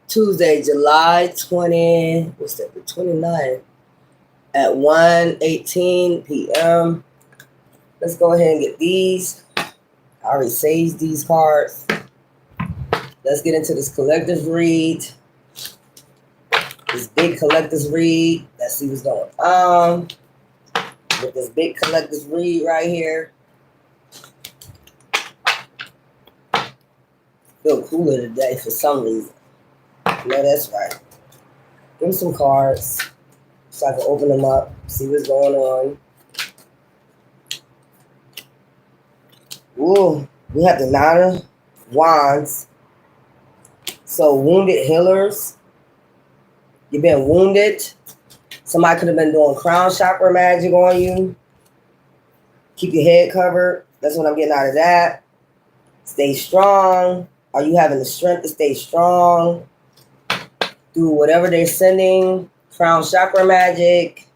Tuesday, July 20, what's that, the 29th at 1:18 p.m. Let's go ahead and get these. I already saved these cards. Let's get into this collector's read. This big collector's read. Let's see what's going on with this big collector's read right here. Feel cooler today for some reason. No, that's right. Give me some cards so I can open them up, see what's going on. Ooh, we have the Nine of Wands. So wounded healers. You've been wounded. Somebody could have been doing crown chakra magic on you. Keep your head covered. That's what I'm getting out of that. Stay strong. Are you having the strength to stay strong through whatever they're sending? Crown chakra magic.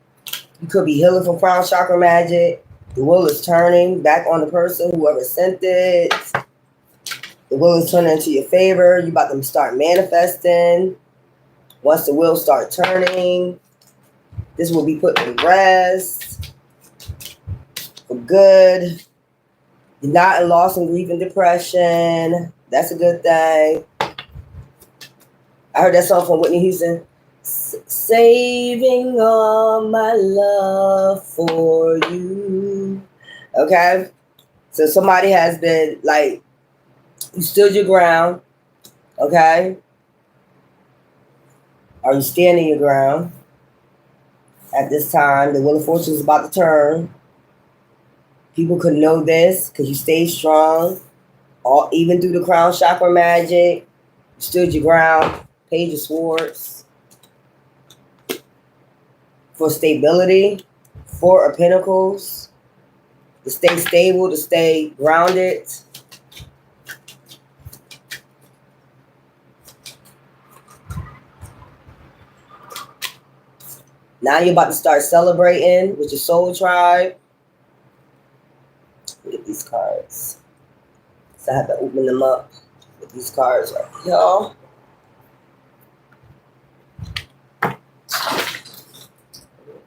You could be healing from crown chakra magic. The wheel is turning back on the person, whoever sent it. The wheel is turning into your favor. You about to start manifesting. Once the wheel start turning, this will be put to rest for good. You're not in loss and grief and depression. That's a good thing. I heard that song from Whitney Houston. Saving all my love for you. Okay? So somebody has been like, you stood your ground. Okay? Are you standing your ground? At this time, the Wheel of Fortune is about to turn. People could know this because you stayed strong. Even through the crown chakra magic. You stood your ground. Page of Swords. For stability. Four of Pentacles. To stay stable, to stay grounded. Now you're about to start celebrating with your soul tribe. Look at these cards. So I have to open them up with these cards right here.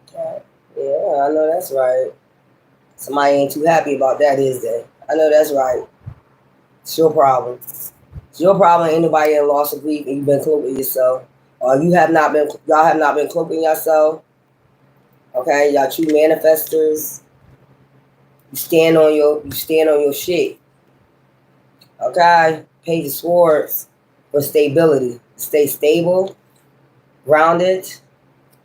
Okay. Yeah, I know that's right. Somebody ain't too happy about that, is they? I know that's right. It's your problem. It's your problem. Ain't nobody in loss of grief and you've been cloaking yourself. Or y'all have not been cloaking yourself. Okay, y'all true manifestors. You stand on your shit. Okay? Page of Swords for stability. Stay stable, grounded.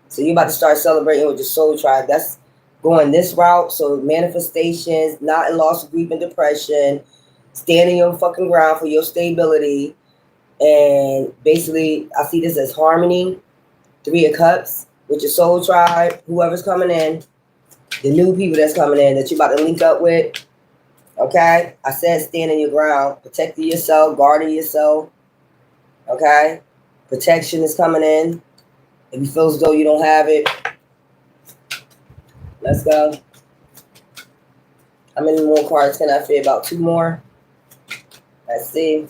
So you're about to start celebrating with your soul tribe. That's going this route. So manifestations, not in loss of grief and depression, standing your fucking ground for your stability. And basically, I see this as harmony. 3 of Cups with your soul tribe, whoever's coming in, the new people that's coming in that you're about to link up with. Okay? I said standing your ground, protecting yourself, guarding yourself. Okay? Protection is coming in. If you feel as though you don't have it, let's go. How many more cards can I fit? About 2 more. Let's see.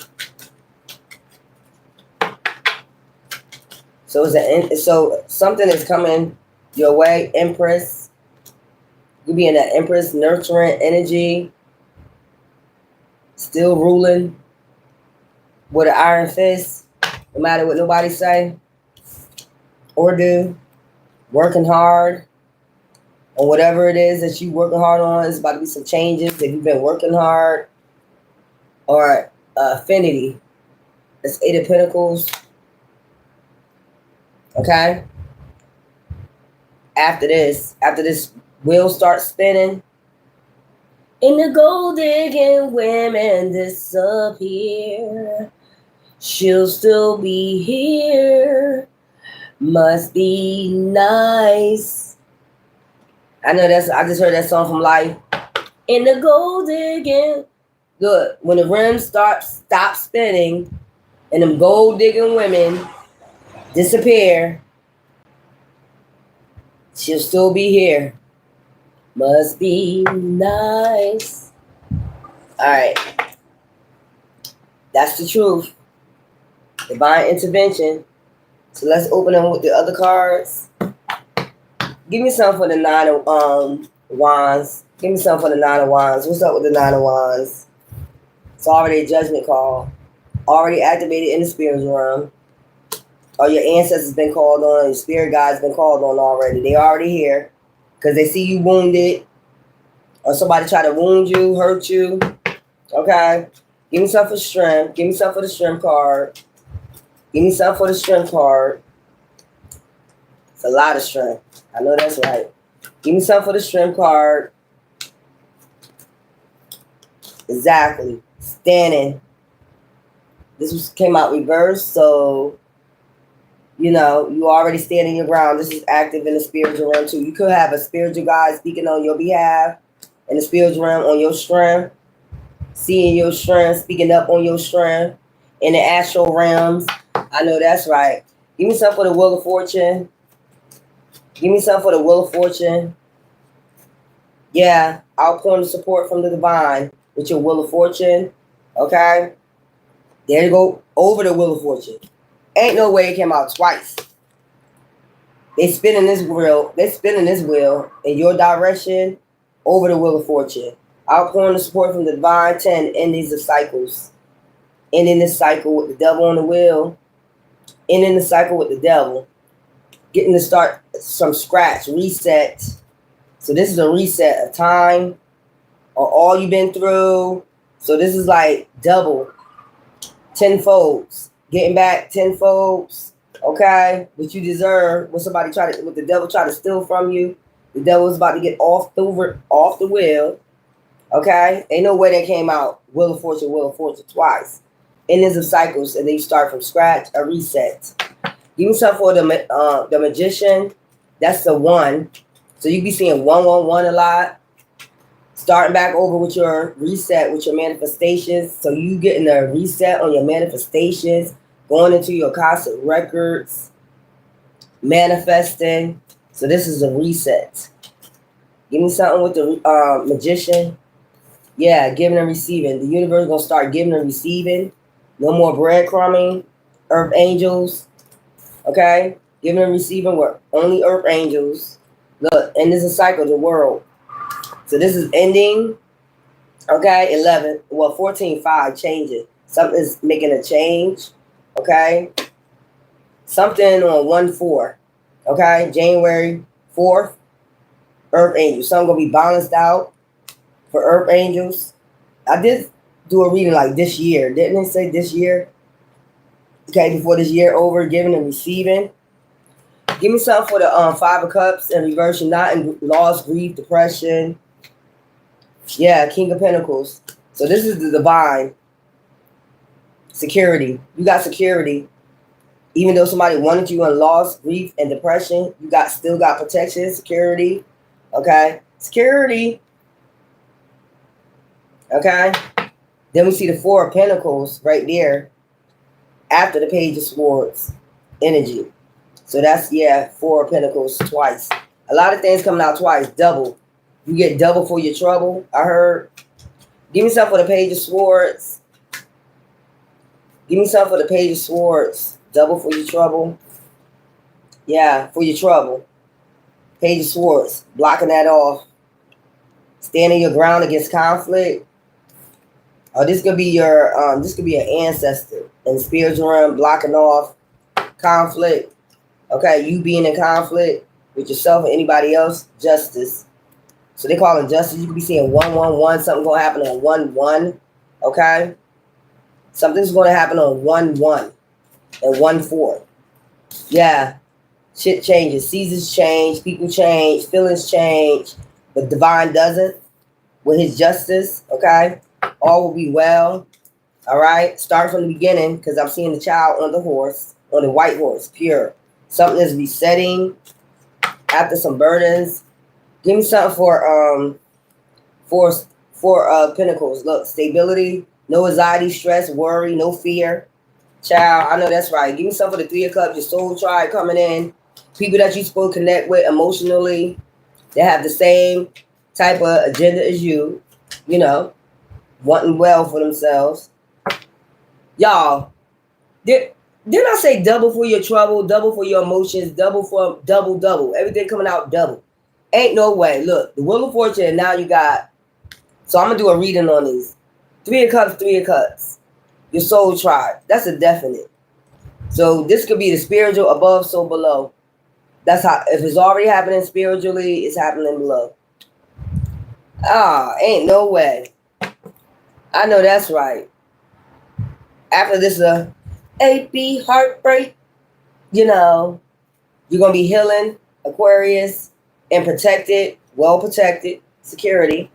So something is coming your way, Empress. You be in that Empress nurturing energy, still ruling with an iron fist, no matter what nobody say or do, working hard on whatever it is that you working hard on. It's about to be some changes if you've been working hard. Or affinity. That's 8 of Pentacles. Okay? After this wheel starts spinning, and the gold digging women disappear. She'll still be here. Must be nice. I just heard that song from Life. In the gold digging. Good. When the rims stop spinning and them gold digging women disappear, she'll still be here. Must be nice. All right. That's the truth. Divine intervention. So let's open them with the other cards. Give me something for the Nine of Wands. Give me something for the Nine of Wands. What's up with the Nine of Wands? It's already a judgment call. Already activated in the spiritual realm. Or your ancestors been called on. Your spirit guides been called on already. They already here. Because they see you wounded. Or somebody try to wound you, hurt you. Okay? Give me something for strength. Give me something for the strength card. Give me something for the strength card. It's a lot of strength. I know that's right. Give me something for the strength card. Exactly. Standing. Came out reversed, so you know you already standing your ground. This is active in the spiritual realm too. You could have a spiritual guide speaking on your behalf in the spiritual realm on your strength, seeing your strength, speaking up on your strength in the astral realms. I know that's right. Give me something for the Wheel of Fortune. Give me something for the Wheel of Fortune. Yeah, outpouring the support from the divine with your Wheel of Fortune. Okay? There you go. Over the Wheel of Fortune. Ain't no way it came out twice. They spinning this wheel. They spinning this wheel in your direction over the Wheel of Fortune. Outpouring the support from the divine. 10 endings of cycles. Ending this cycle with the devil on the wheel. Ending the cycle with the devil. Getting to start from scratch. Reset. So this is a reset of time or all you've been through. So this is like double. Tenfolds. Getting back tenfolds. Okay? What you deserve. What the devil try to steal from you. The devil is about to get off the wheel. Okay? Ain't no way that came out. Wheel of Fortune twice. Endings of cycles, and then you start from scratch, a reset. Give me something for the magician. That's the 1. So you be seeing 111 a lot. Starting back over with your reset, with your manifestations. So you getting a reset on your manifestations, going into your Akashic records, manifesting. So this is a reset. Give me something with the magician. Yeah, giving and receiving. The universe is going to start giving and receiving. No more breadcrumbing. Earth angels. Okay? Giving and receiving with only earth angels. Look, and this is a cycle of the world. So this is ending. Okay, 11. Well, 14.5 changing. Something's making a change. Okay? Something on 1/4. Okay? January 4th. Earth angels. Something going to be balanced out for earth angels. I did do a reading like this year. Didn't it say this year? Okay, before this year over, giving and receiving. Give me something for the 5 of Cups and reversion, not in loss, grief, depression. Yeah, King of Pentacles. So this is the divine. Security. You got security. Even though somebody wanted you in loss, grief, and depression, you still got protection, security. Okay? Security. Okay? Then we see the 4 of Pentacles right there after the Page of Swords energy. So that's, 4 of Pentacles twice. A lot of things coming out twice. Double. You get double for your trouble, I heard. Give me something for the Page of Swords. Give me something for the Page of Swords. Double for your trouble. Yeah, for your trouble. Page of Swords. Blocking that off. Standing your ground against conflict. Oh, this could be your ancestor in the spiritual realm, blocking off conflict. Okay, you being in conflict with yourself or anybody else, justice. So they call it justice. You could be seeing 111. Something gonna happen on 1/1. Okay, something's gonna happen on 1/1 and 1/4. Yeah, shit changes. Seasons change. People change. Feelings change. But divine doesn't. With his justice. Okay. All will be well. All right. Start from the beginning because I'm seeing the child on the horse, on the white horse, pure. Something is resetting after some burdens. Give me something for Pentacles. Look, stability, no anxiety, stress, worry, no fear. Child, I know that's right. Give me something for the 3 of Cups, your soul tribe coming in. People that you're supposed to connect with emotionally. They have the same type of agenda as you. You know, wanting well for themselves. Y'all, Didn't I say double for your trouble, double for your emotions, double for double? Everything coming out double. Ain't no way. Look, the Wheel of Fortune, and now you got. So I'm gonna do a reading on these. Three of Cups, Three of Cups. Your soul tribe. That's a definite. So this could be the spiritual above, so below. That's how. If it's already happening spiritually, it's happening below. Ah, ain't no way. I know that's right. After this, AP heartbreak. You know, you're gonna be healing, Aquarius, and protected, well protected, security.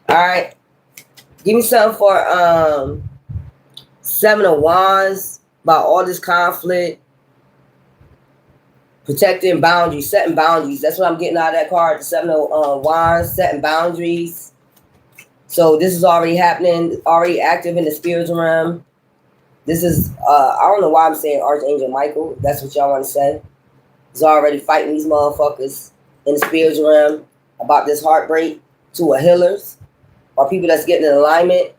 All right. Give me something for Seven of Wands about all this conflict, protecting boundaries, setting boundaries. That's what I'm getting out of that card. The Seven of Wands, setting boundaries. So this is already happening, already active in the spiritual realm. This is I don't know why I'm saying Archangel Michael. That's what y'all want to say. He's already fighting these motherfuckers in the spiritual realm about this heartbreak to a healers or people that's getting in alignment.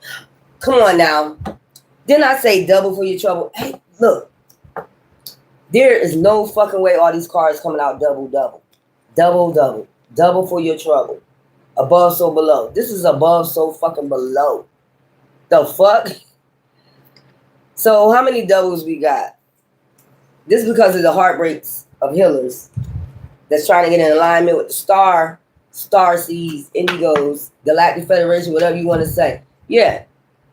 Come on now. Didn't I say double for your trouble? Hey, look. There is no fucking way all these cards coming out double. Double for your trouble. Above, so below. This is above, so fucking below. The fuck? So how many doubles we got? This is because of the heartbreaks of healers that's trying to get in alignment with the star seeds, indigos, galactic federation, whatever you want to say. Yeah.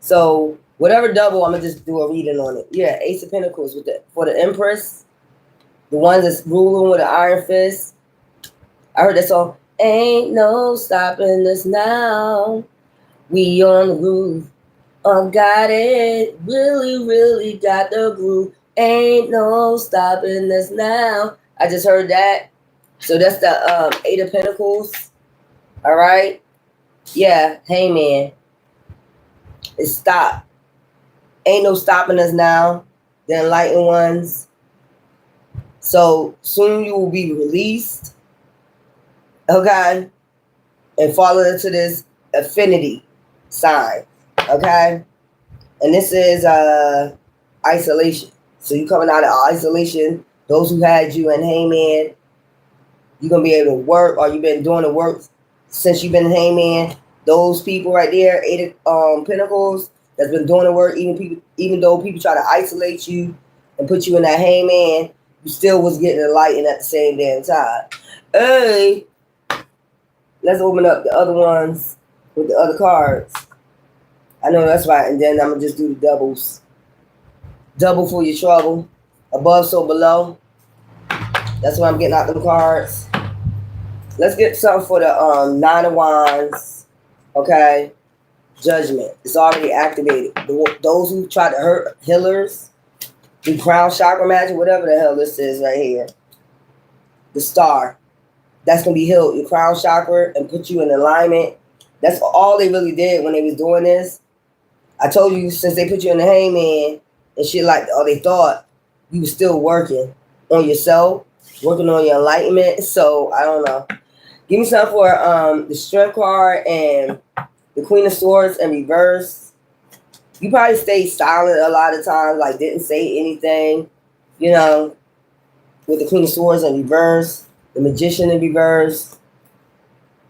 So whatever double, I'm gonna just do a reading on it. Yeah, Ace of Pentacles for the Empress, the ones that's ruling with an iron fist. I heard that song. Ain't no stopping us now. We on the groove. Got it. Really got the groove. Ain't no stopping us now. I just heard that. So that's the Eight of Pentacles. All right. Yeah. Hey, man. It's stop. Ain't no stopping us now. The enlightened ones. So soon you will be released. Okay. And fall into this affinity sign. Okay. And this is isolation. So you coming out of isolation. Those who had you in Hangman, you're going to be able to work, or you've been doing the work since you've been in Hangman. Those people right there, Eight of Pentacles, that's been doing the work, even though people try to isolate you and put you in that Hangman, you still was getting the light in at the same damn time. Hey, let's open up the other ones with the other cards. I know that's right. And then I'm going to just do the doubles. Double for your trouble. Above, so below. That's what I'm getting out them cards. Let's get something for the Nine of Wands. Okay. Judgment. It's already activated. Those who try to hurt healers, do crown chakra magic, whatever the hell this is right here. The star. That's going to be healed. Your crown chakra and put you in alignment. That's all they really did when they was doing this. I told you, since they put you in the hangman and shit like that, or they thought you were still working on yourself, working on your enlightenment. So I don't know. Give me something for the Strength card and the Queen of Swords in reverse. You probably stayed silent a lot of times, like didn't say anything, you know, with the Queen of Swords in reverse, the Magician in reverse.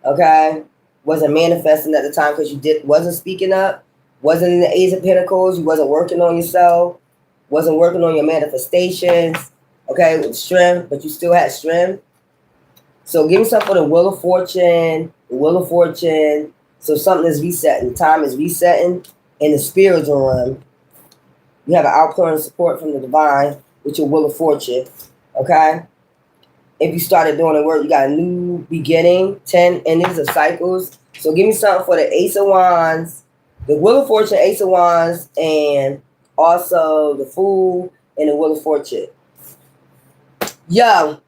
Okay. Wasn't manifesting at the time because wasn't speaking up. Wasn't in the Ace of Pentacles. You wasn't working on yourself. Wasn't working on your manifestations. Okay, with strength, but you still had strength. So give me something for the Wheel of Fortune. The Wheel of Fortune. So something is resetting. Time is resetting in the spiritual realm. You have an outpouring of support from the divine with your Wheel of Fortune. Okay? If you started doing the work, you got a new beginning. 10, and these are cycles. So give me something for the Ace of Wands. The Wheel of Fortune, Ace of Wands, and also the Fool and the Wheel of Fortune. Yo.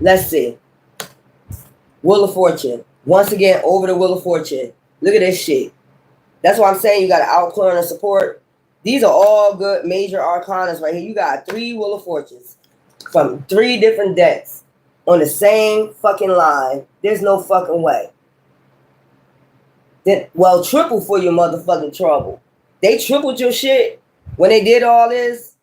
Let's see. Wheel of Fortune. Once again, over the Wheel of Fortune. Look at this shit. That's why I'm saying you got an outpouring of support. These are all good major arcanas right here. You got 3 Wheel of Fortunes from 3 different decks on the same fucking line. There's no fucking way. Then, well, triple for your motherfucking trouble. They tripled your shit when they did all this.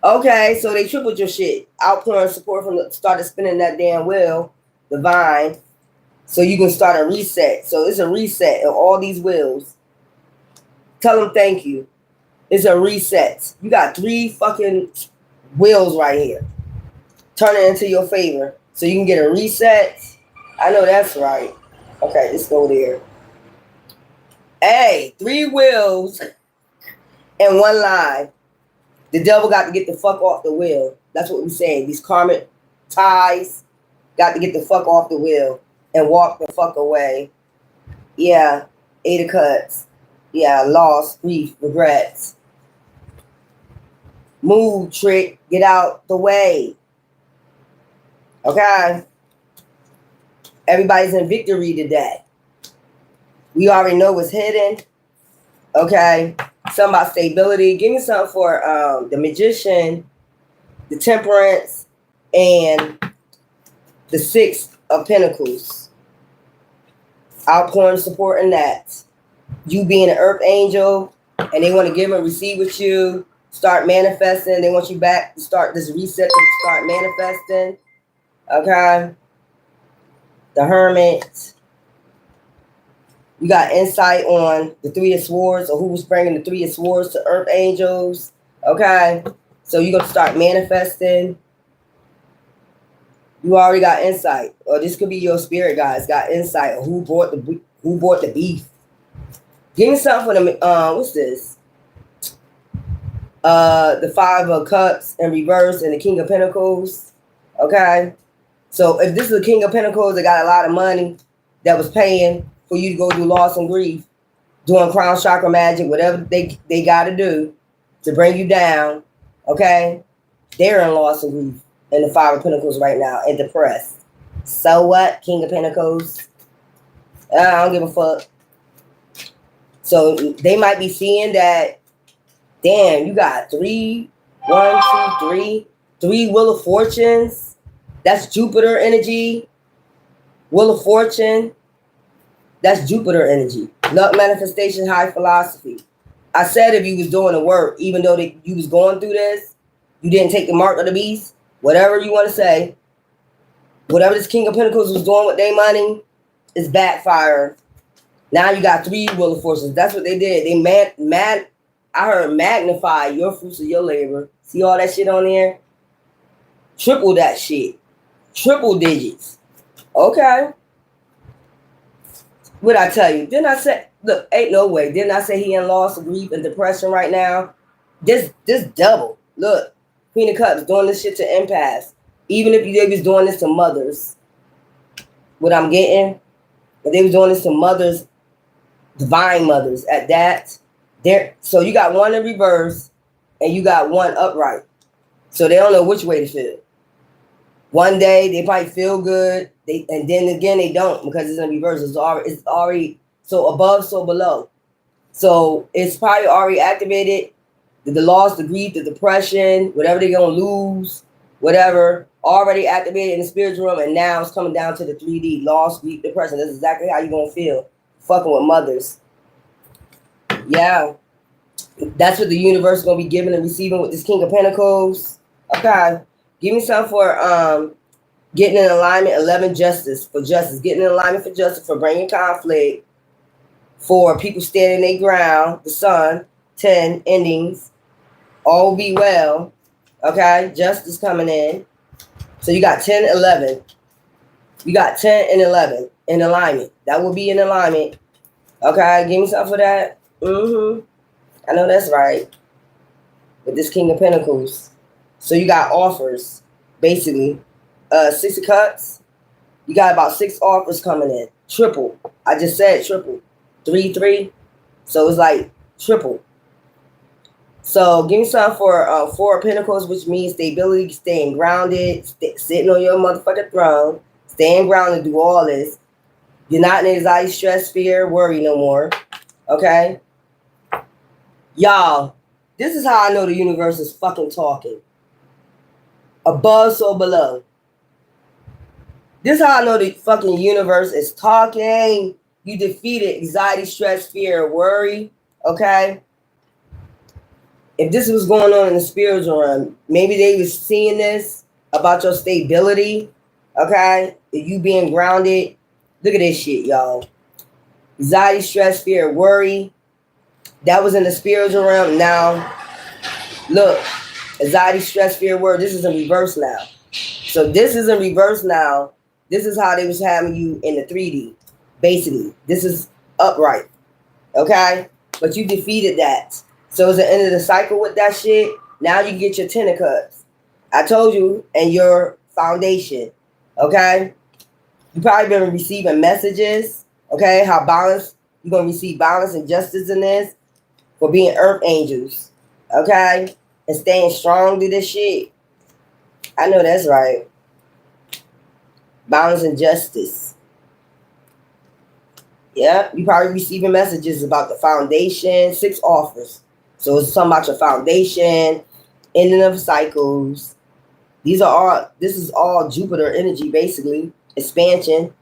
Okay, so they tripled your shit. Outpouring support from started spinning that damn wheel, the vine, so you can start a reset. So it's a reset of all these wheels. Tell them thank you. It's a reset. You got 3 fucking wheels right here. Turn it into your favor so you can get a reset. I know that's right. Okay, let's go there. Hey, 3 wheels and 1 line. The devil got to get the fuck off the wheel. That's what we're saying. These karmic ties got to get the fuck off the wheel and walk the fuck away. Yeah, 8 of cups. Yeah, loss, grief, regrets. Move, trick, get out the way. Okay? Everybody's in victory today. We already know what's hidden. Okay? Something about stability. Give me something for the magician, the temperance, and the 6 of pentacles. Outpouring support in that. You being an earth angel, and they want to give and receive with you. Start manifesting. They want you back to start this reset to start manifesting. Okay? The hermit. You got insight on the 3 of swords, or who was bringing the 3 of swords to earth angels. Okay? So you're going to start manifesting. You already got insight. Or this could be your spirit guides got insight on who bought the beef. Give me something for the what's this? The 5 of cups in reverse and the King of Pentacles. Okay? So if this is the King of Pentacles, they got a lot of money that was paying for you to go do loss and grief, doing crown chakra magic, whatever they got to do to bring you down. Okay? They're in loss and grief in the 5 of Pentacles right now and depressed. So what? King of Pentacles. I don't give a fuck. So they might be seeing that, damn, you got 3, 1, 2, 3, 3 Wheel of Fortunes. That's Jupiter energy. Wheel of Fortune. That's Jupiter energy. Luck, manifestation, high philosophy. I said if you was doing the work, even though you was going through this, you didn't take the mark of the beast, whatever you want to say, whatever this King of Pentacles was doing with their money is backfiring. Now you got 3 Wheel of Fortunes. That's what they did. They I heard magnify your fruits of your labor. See all that shit on there? Triple that shit. Triple digits. Okay. What I tell you? Didn't I say, look, ain't no way. Didn't I say he in loss, grief, and depression right now? This double. Look, Queen of Cups doing this shit to impasse. Even if they was doing this to mothers. What I'm getting? If they was doing this to mothers, divine mothers at that. So you got 1 in reverse and you got 1 upright. So they don't know which way to feel. One day they might feel good, and then again they don't because it's in reverse. It's already so above, so below. So it's probably already activated. The loss, the grief, the depression, whatever they're gonna lose, whatever, already activated in the spiritual realm, and now it's coming down to the 3D, loss, grief, depression. That's exactly how you're gonna feel. Fucking with mothers. Yeah. That's what the universe is gonna be giving and receiving with this King of Pentacles. Okay. Give me something for getting in alignment. 11, justice. For justice. Getting in alignment for justice, for bringing conflict. For people standing their ground. The sun. 10, endings. All will be well. Okay. Justice coming in. So you got 10, 11. You got 10 and 11 in alignment. That will be in alignment. Okay. Give me something for that. I know that's right. With this King of Pentacles. So you got offers, basically. 6 of Cups. You got about 6 offers coming in. Triple. I just said triple. 3, 3. So it's like triple. So give me something for 4 of Pentacles, which means stability, staying grounded, sitting on your motherfucking throne, staying grounded, do all this. You're not in anxiety, stress, fear, worry no more. Okay? Y'all, this is how I know the universe is fucking talking. Above, so below. This is how I know the fucking universe is talking. You defeated anxiety, stress, fear, worry. Okay. If this was going on in the spiritual realm, maybe they was seeing this about your stability. Okay. If you being grounded. Look at this shit, y'all. Anxiety, stress, fear, worry. That was in the spiritual realm. Now, look, anxiety, stress, fear, worry. This is in reverse now. So this is in reverse now. This is how they was having you in the 3D. Basically, this is upright. Okay? But you defeated that. So it's the end of the cycle with that shit. Now you get your 10 of cups. I told you, and your foundation. Okay? You probably been receiving messages. Okay? How balance. You're going to receive balance and justice in this. For being earth angels. Okay? And staying strong to this shit. I know that's right. Balance and justice. Yeah, you probably receiving messages about the foundation, 6 offers. So it's something about your foundation, ending of cycles. This is all Jupiter energy, basically. Expansion.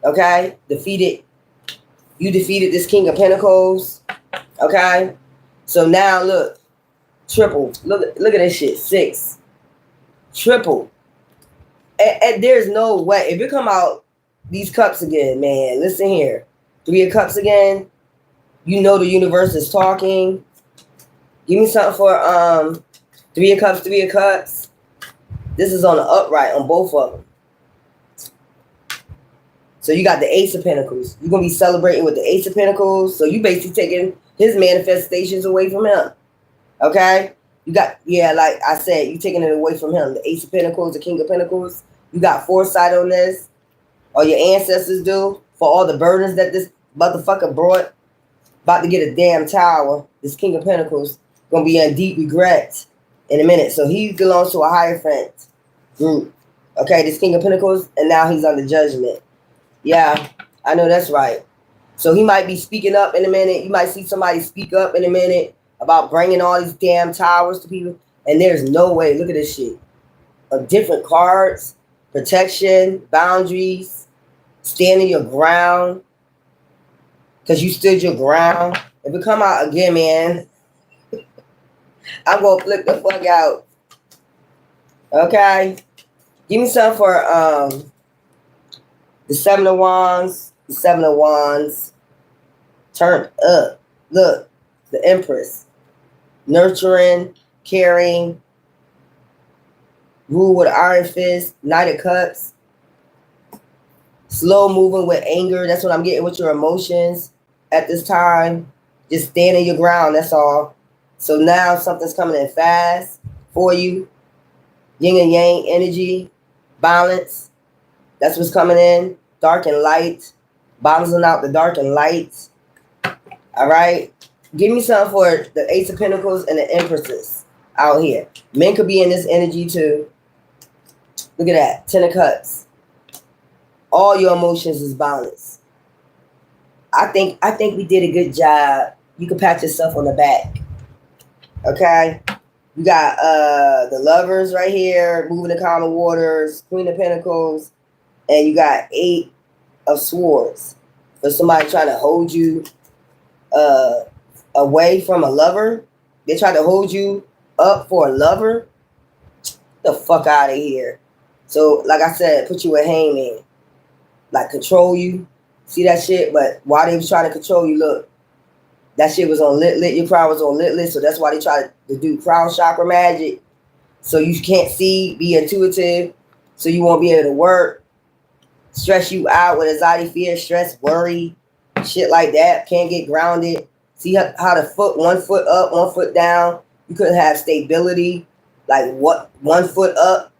Okay? You defeated this King of Pentacles. Okay? So now look. Triple. Look at this shit. 6. Triple. And there's no way. If you come out these cups again, man, listen here. 3 of Cups again. You know the universe is talking. Give me something for 3 of Cups, 3 of Cups. This is on the upright on both of them. So you got the Ace of Pentacles. You're going to be celebrating with the Ace of Pentacles. So you basically taking his manifestations away from him. Okay? You got, yeah, like I said, you taking it away from him. The Ace of Pentacles, the King of Pentacles. You got foresight on this. Or your ancestors do. For all the burdens that this motherfucker brought. About to get a damn tower. This King of Pentacles. Going to be in deep regret in a minute. So he belongs to a higher friend group. Okay, this King of Pentacles. And now he's under judgment. Yeah, I know that's right. So he might be speaking up in a minute. You might see somebody speak up in a minute about bringing all these damn towers to people. And there's no way. Look at this shit. Of different cards. Protection. Boundaries. Standing your ground. Because you stood your ground. If it come out again, man, I'm going to flip the fuck out. Okay? Give me some for the 7 of Wands. The 7 of Wands. Turned up. Look. The Empress. Nurturing. Caring. Rule with iron fist. Knight of Cups. Slow moving with anger. That's what I'm getting with your emotions at this time. Just standing your ground. That's all. So now something's coming in fast for you. Yin and yang energy. Balance. That's what's coming in. Dark and light. Balancing out the dark and light. All right. Give me something for the Ace of Pentacles and the Empresses out here. Men could be in this energy too. Look at that. 10 of Cups. All your emotions is balanced. I think we did a good job. You can pat yourself on the back. Okay? You got the Lovers right here, moving the calm waters, Queen of Pentacles, and you got 8 of Swords. For somebody trying to hold you away from a lover. They try to hold you up for a lover. Get the fuck out of here. So, like I said, put you a hangman. Like, control you. See that shit? But while they was trying to control you, look. That shit was on lit. Your crown was on lit. So that's why they tried to do crown chakra magic. So you can't see, be intuitive. So you won't be able to work. Stress you out with anxiety, fear, stress, worry. Shit like that. Can't get grounded. See how the foot, 1 foot up, 1 foot down. You couldn't have stability. Like what? 1 foot up.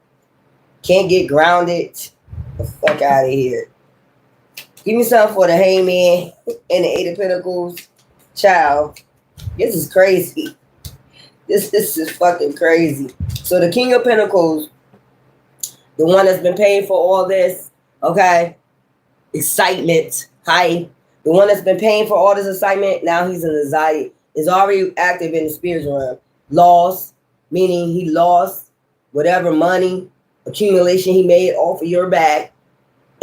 Can't get grounded. The fuck out of here. Give me something for the Hangman and the 8 of Pentacles. Child. This is crazy. This is fucking crazy. So the King of Pentacles, the one that's been paying for all this, okay? Excitement, hype. The one that's been paying for all this excitement, now he's in anxiety. Is already active in the spiritual realm. Loss, meaning he lost whatever money, accumulation he made off of your back.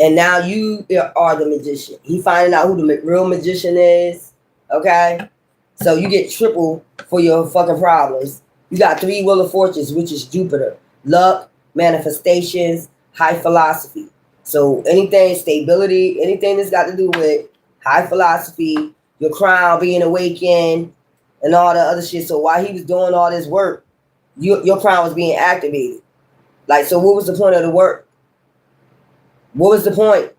And now you are the magician. He finding out who the real magician is. Okay? So you get triple for your fucking problems. You got 3 Wheel of Fortunes, which is Jupiter. Luck, manifestations, high philosophy. So anything, stability, anything that's got to do with high philosophy, your crown being awakened, and all the other shit. So while he was doing all this work, your crown was being activated. Like, so what was the point of the work? What was the point?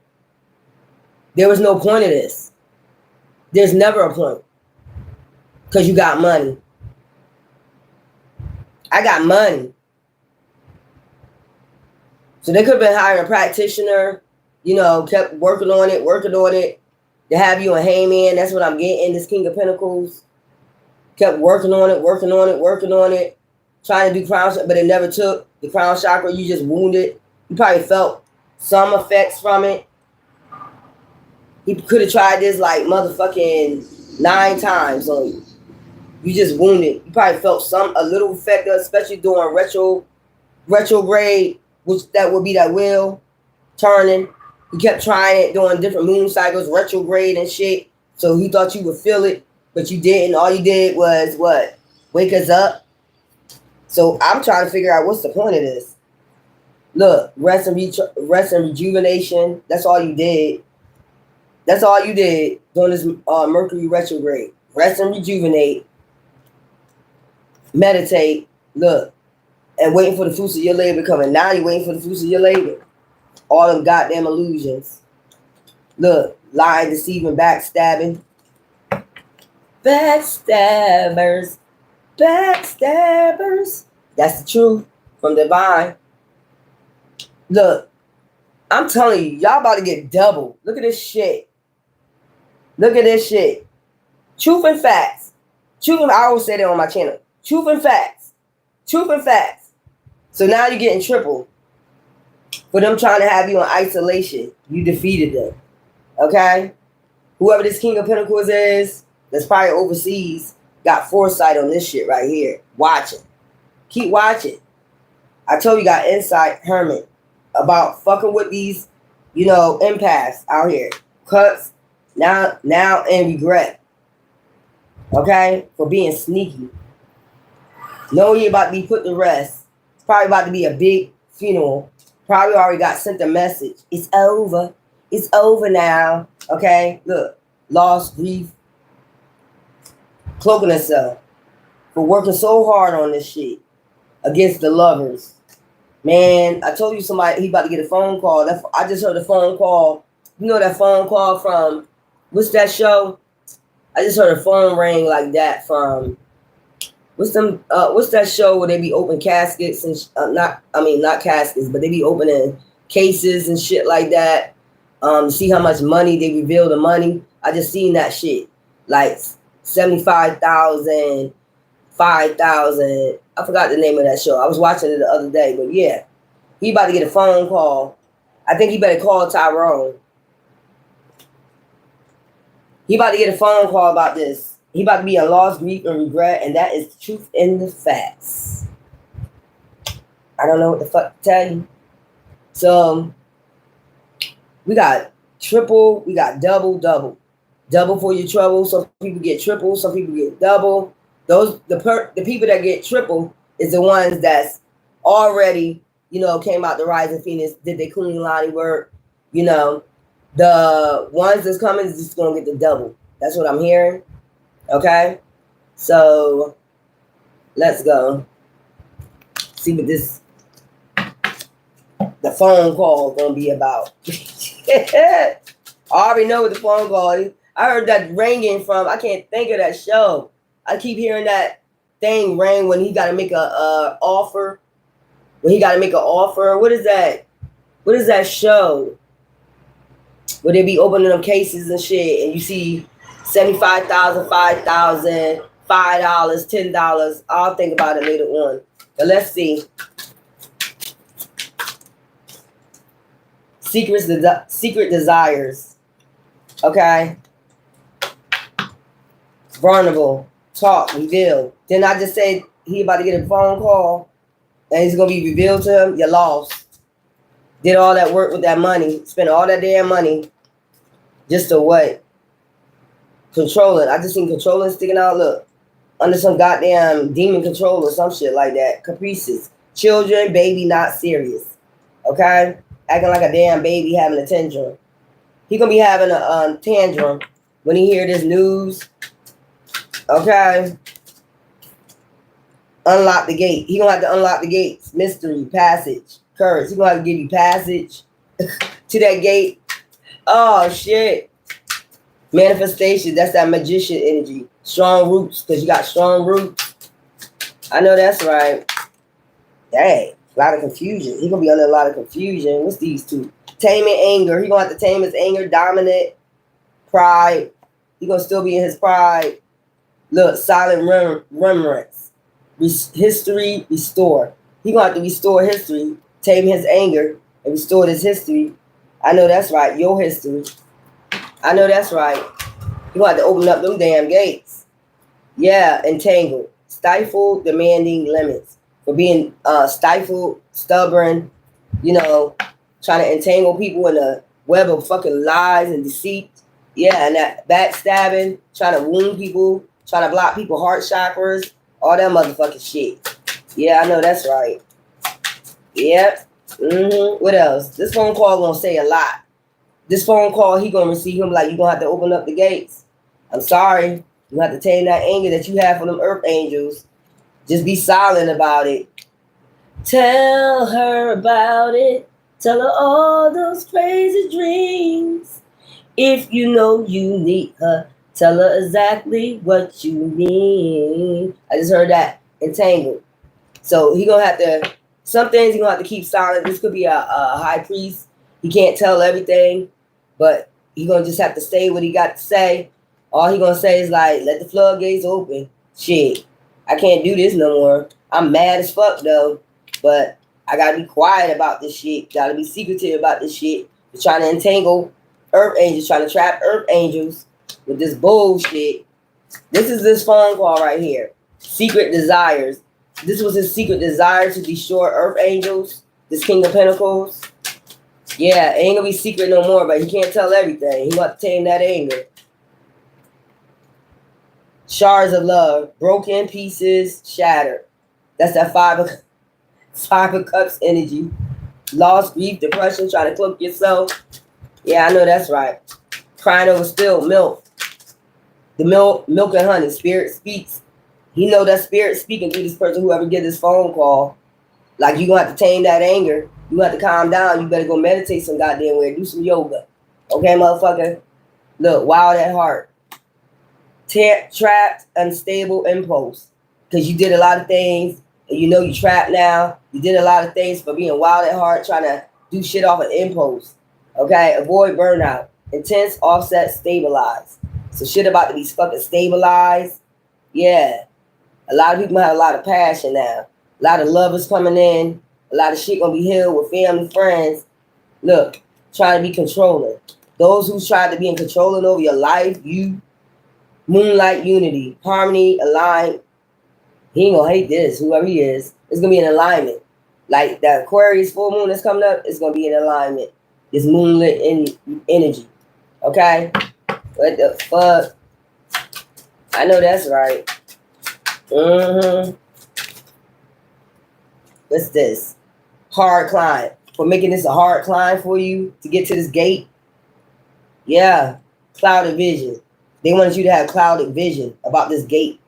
There was no point of this. There's never a point. Because you got money. I got money. So they could have been hiring a practitioner, you know, kept working on it. They have you a hangman. That's what I'm getting, this King of Pentacles. Kept working on it. Trying to do crown, but it never took. The crown chakra, you just wounded. You probably felt some effects from it. He could have tried this like motherfucking 9 times on you. You just wounded. You probably felt a little effect, especially during retrograde, which that would be that wheel turning. He kept trying it during different moon cycles, retrograde and shit. So he thought you would feel it, but you didn't. All you did was what? Wake us up. So I'm trying to figure out what's the point of this. Look, rest and rejuvenation. That's all you did. That's all you did during this Mercury retrograde. Rest and rejuvenate. Meditate. Look. And waiting for the fruits of your labor coming. Now you're waiting for the fruits of your labor. All them goddamn illusions. Look. Lying, deceiving, backstabbing. Backstabbers. Backstabbers. That's the truth from divine. Look. I'm telling you, y'all about to get double. Look at this shit. Look at this shit. Truth and facts. I always say that on my channel. Truth and facts. Truth and facts. So now you're getting triple. For them trying to have you in isolation. You defeated them. Okay? Whoever this King of Pentacles is, that's probably overseas, got foresight on this shit right here. Watching. Keep watching. I told you got insight, Hermit, about fucking with these, you know, empaths out here. Cuts. Now and regret. Okay? For being sneaky. Knowing you're about to be put to rest. It's probably about to be a big funeral. Probably already got sent a message. It's over. It's over now. Okay? Look. Loss, grief. Cloaking herself. For working so hard on this shit. Against the lovers. Man, I told you somebody, he about to get a phone call. I just heard a phone call. You know that phone call from, what's that show? I just heard a phone ring like that from, what's that show where they be open caskets and not caskets, but they be opening cases and shit like that. To see how much money they reveal the money. I just seen that shit. Like 75,000, 5,000. I forgot the name of that show. I was watching it the other day, but yeah. He about to get a phone call. I think he better call Tyrone. He about to get a phone call about this. He about to be a loss, grief, and regret, and that is the truth in the facts. I don't know what the fuck to tell you. So, we got triple, we got double. Double for your trouble. Some people get triple, some people get double. The people that get triple is the ones that's already, you know, came out the Rising Phoenix, did their Kundalini work. You know, the ones that's coming is just going to get the double. That's what I'm hearing. Okay? So, let's go. See what the phone call going to be about. I already know what the phone call is. I heard that ringing from, I can't think of that show. I keep hearing that thing ring when he got to make a offer. When he got to make an offer. What is that? What is that show? Where they be opening up cases and shit, and you see 75,000, 5,000, $5, $10. I'll think about it later on. But let's see. Secret desires. Okay. Vulnerable. Talk. Reveal. Then I just said he about to get a phone call and it's going to be revealed to him. You're lost. Did all that work with that money, spent all that damn money just to what? Controlling. I just seen controlling sticking out, look, under some goddamn demon control or some shit like that. Caprices. Children, baby, not serious. Okay? Acting like a damn baby having a tantrum. He gonna be having a tantrum when he hear this news. Okay? Unlock the gate. He gonna have to unlock the gates. Mystery, passage, courage. He gonna have to give you passage to that gate. Oh shit. Manifestation. That's that magician energy. Strong roots, because you got strong roots. I know that's right. Dang. A lot of confusion. He gonna be under a lot of confusion. What's these two? Taming anger. He gonna have to tame his anger. Dominant. Pride. He gonna still be in his pride. Look, silent remembrance. History, restore. He gonna have to restore history, tame his anger, and restore his history. I know that's right. Your history. I know that's right. You gonna have to open up them damn gates. Yeah, entangled. Stifled, demanding limits. For being stifled, stubborn, you know, trying to entangle people in a web of fucking lies and deceit. Yeah, and that backstabbing, trying to wound people, trying to block people's heart chakras, all that motherfucking shit. Yeah, I know that's right. Yep. What else? This phone call gonna say a lot. This phone call, he gonna receive him like you gonna have to open up the gates. I'm sorry. You have to tame that anger that you have for them earth angels. Just be silent about it. Tell her about it. Tell her all those crazy dreams. If you know you need her, tell her exactly what you need. I just heard that. Entangled. So he gonna have to, some things he gonna have to keep silent. This could be a high priest. He can't tell everything, but he gonna just have to say what he got to say. All he gonna say is like, let the floodgates open. Shit. I can't do this no more. I'm mad as fuck though, but I gotta be quiet about this shit. Gotta be secretive about this shit. They're trying to entangle earth angels, trying to trap earth angels with this bullshit. This is this phone call right here. Secret desires. This was his secret desire to destroy earth angels. This King of Pentacles. Yeah, ain't gonna be secret no more, but he can't tell everything. He want to tame that anger. Shards of love, broken pieces, shattered. That's that five of cups energy. Loss, grief, depression, trying to cloak yourself. Yeah, I know that's right. Crying over spilled milk. The milk and honey. Spirit speaks. He know that spirit speaking through this person, whoever get this phone call. Like you gonna have to tame that anger. You have to calm down. You better go meditate some goddamn way. Do some yoga. Okay, motherfucker? Look, wild at heart. Trapped, unstable impulse. Because you did a lot of things and you know you trapped now. You did a lot of things for being wild at heart, trying to do shit off an impulse. Okay, avoid burnout. Intense, offset, stabilize. So shit about to be fucking stabilized. Yeah. A lot of people have a lot of passion now. A lot of lovers coming in. A lot of shit gonna be healed with family, friends. Look, trying to be controlling. Those who try to be in controlling over your life, you, moonlight unity, harmony, align. He ain't gonna hate this, whoever he is. It's gonna be in alignment. Like that Aquarius full moon that's coming up, it's gonna be in alignment. This moonlit energy. Okay? What the fuck? I know that's right. What's this? Hard climb. For making this a hard climb for you to get to this gate. Yeah. Clouded vision. They wanted you to have clouded vision about this gate.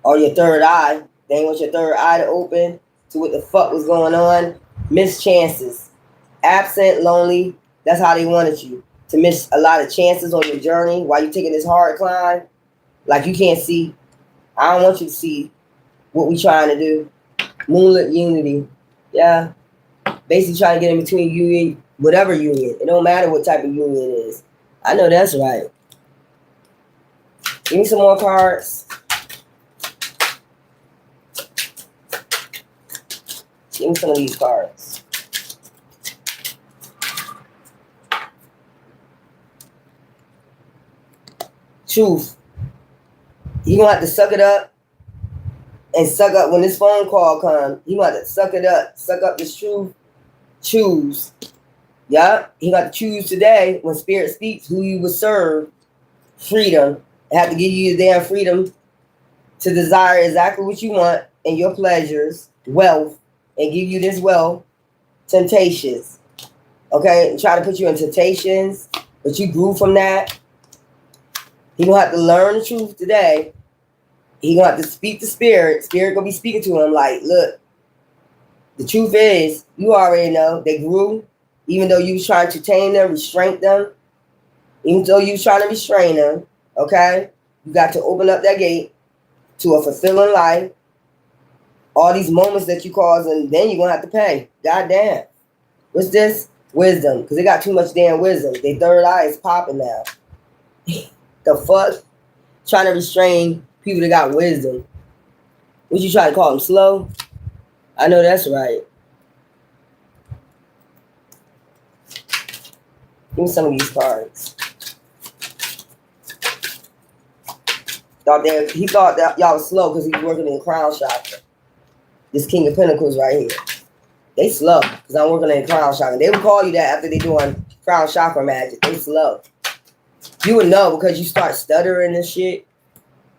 Or your third eye. They want your third eye to open to what the fuck was going on. Missed chances. Absent, lonely. That's how they wanted you. To miss a lot of chances on your journey while you're taking this hard climb. Like you can't see. I don't want you to see what we trying to do. Moonlit unity. Yeah. Basically trying to get in between union, whatever union. It don't matter what type of union it is. I know that's right. Give me some more cards. Give me some of these cards. Truth. You're going to have to suck it up and suck up when this phone call comes. You're going to have to suck it up. Suck up this truth. Choose. Yup. He got to choose today when spirit speaks who you would serve. Freedom. It have to give you your damn freedom to desire exactly what you want and your pleasures, wealth, and give you this wealth. Temptations. Okay? And try to put you in temptations, but you grew from that. He gonna have to learn the truth today. He gonna have to speak to spirit. Spirit gonna be speaking to him like, look, the truth is, you already know they grew, even though you was trying to tame them, restrain them, even though you was trying to restrain them, okay? You got to open up that gate to a fulfilling life. All these moments that you cause, and then you're gonna have to pay. God damn. What's this? Wisdom. Because they got too much damn wisdom. Their third eye is popping now. The fuck? Trying to restrain people that got wisdom. What you try to call them, slow? I know that's right. Give me some of these cards. He thought that y'all was slow because he was working in Crown Chakra. This King of Pentacles right here. They slow because I'm working in Crown Chakra. They would call you that after they doing Crown Chakra magic. They slow. You would know because you start stuttering and shit.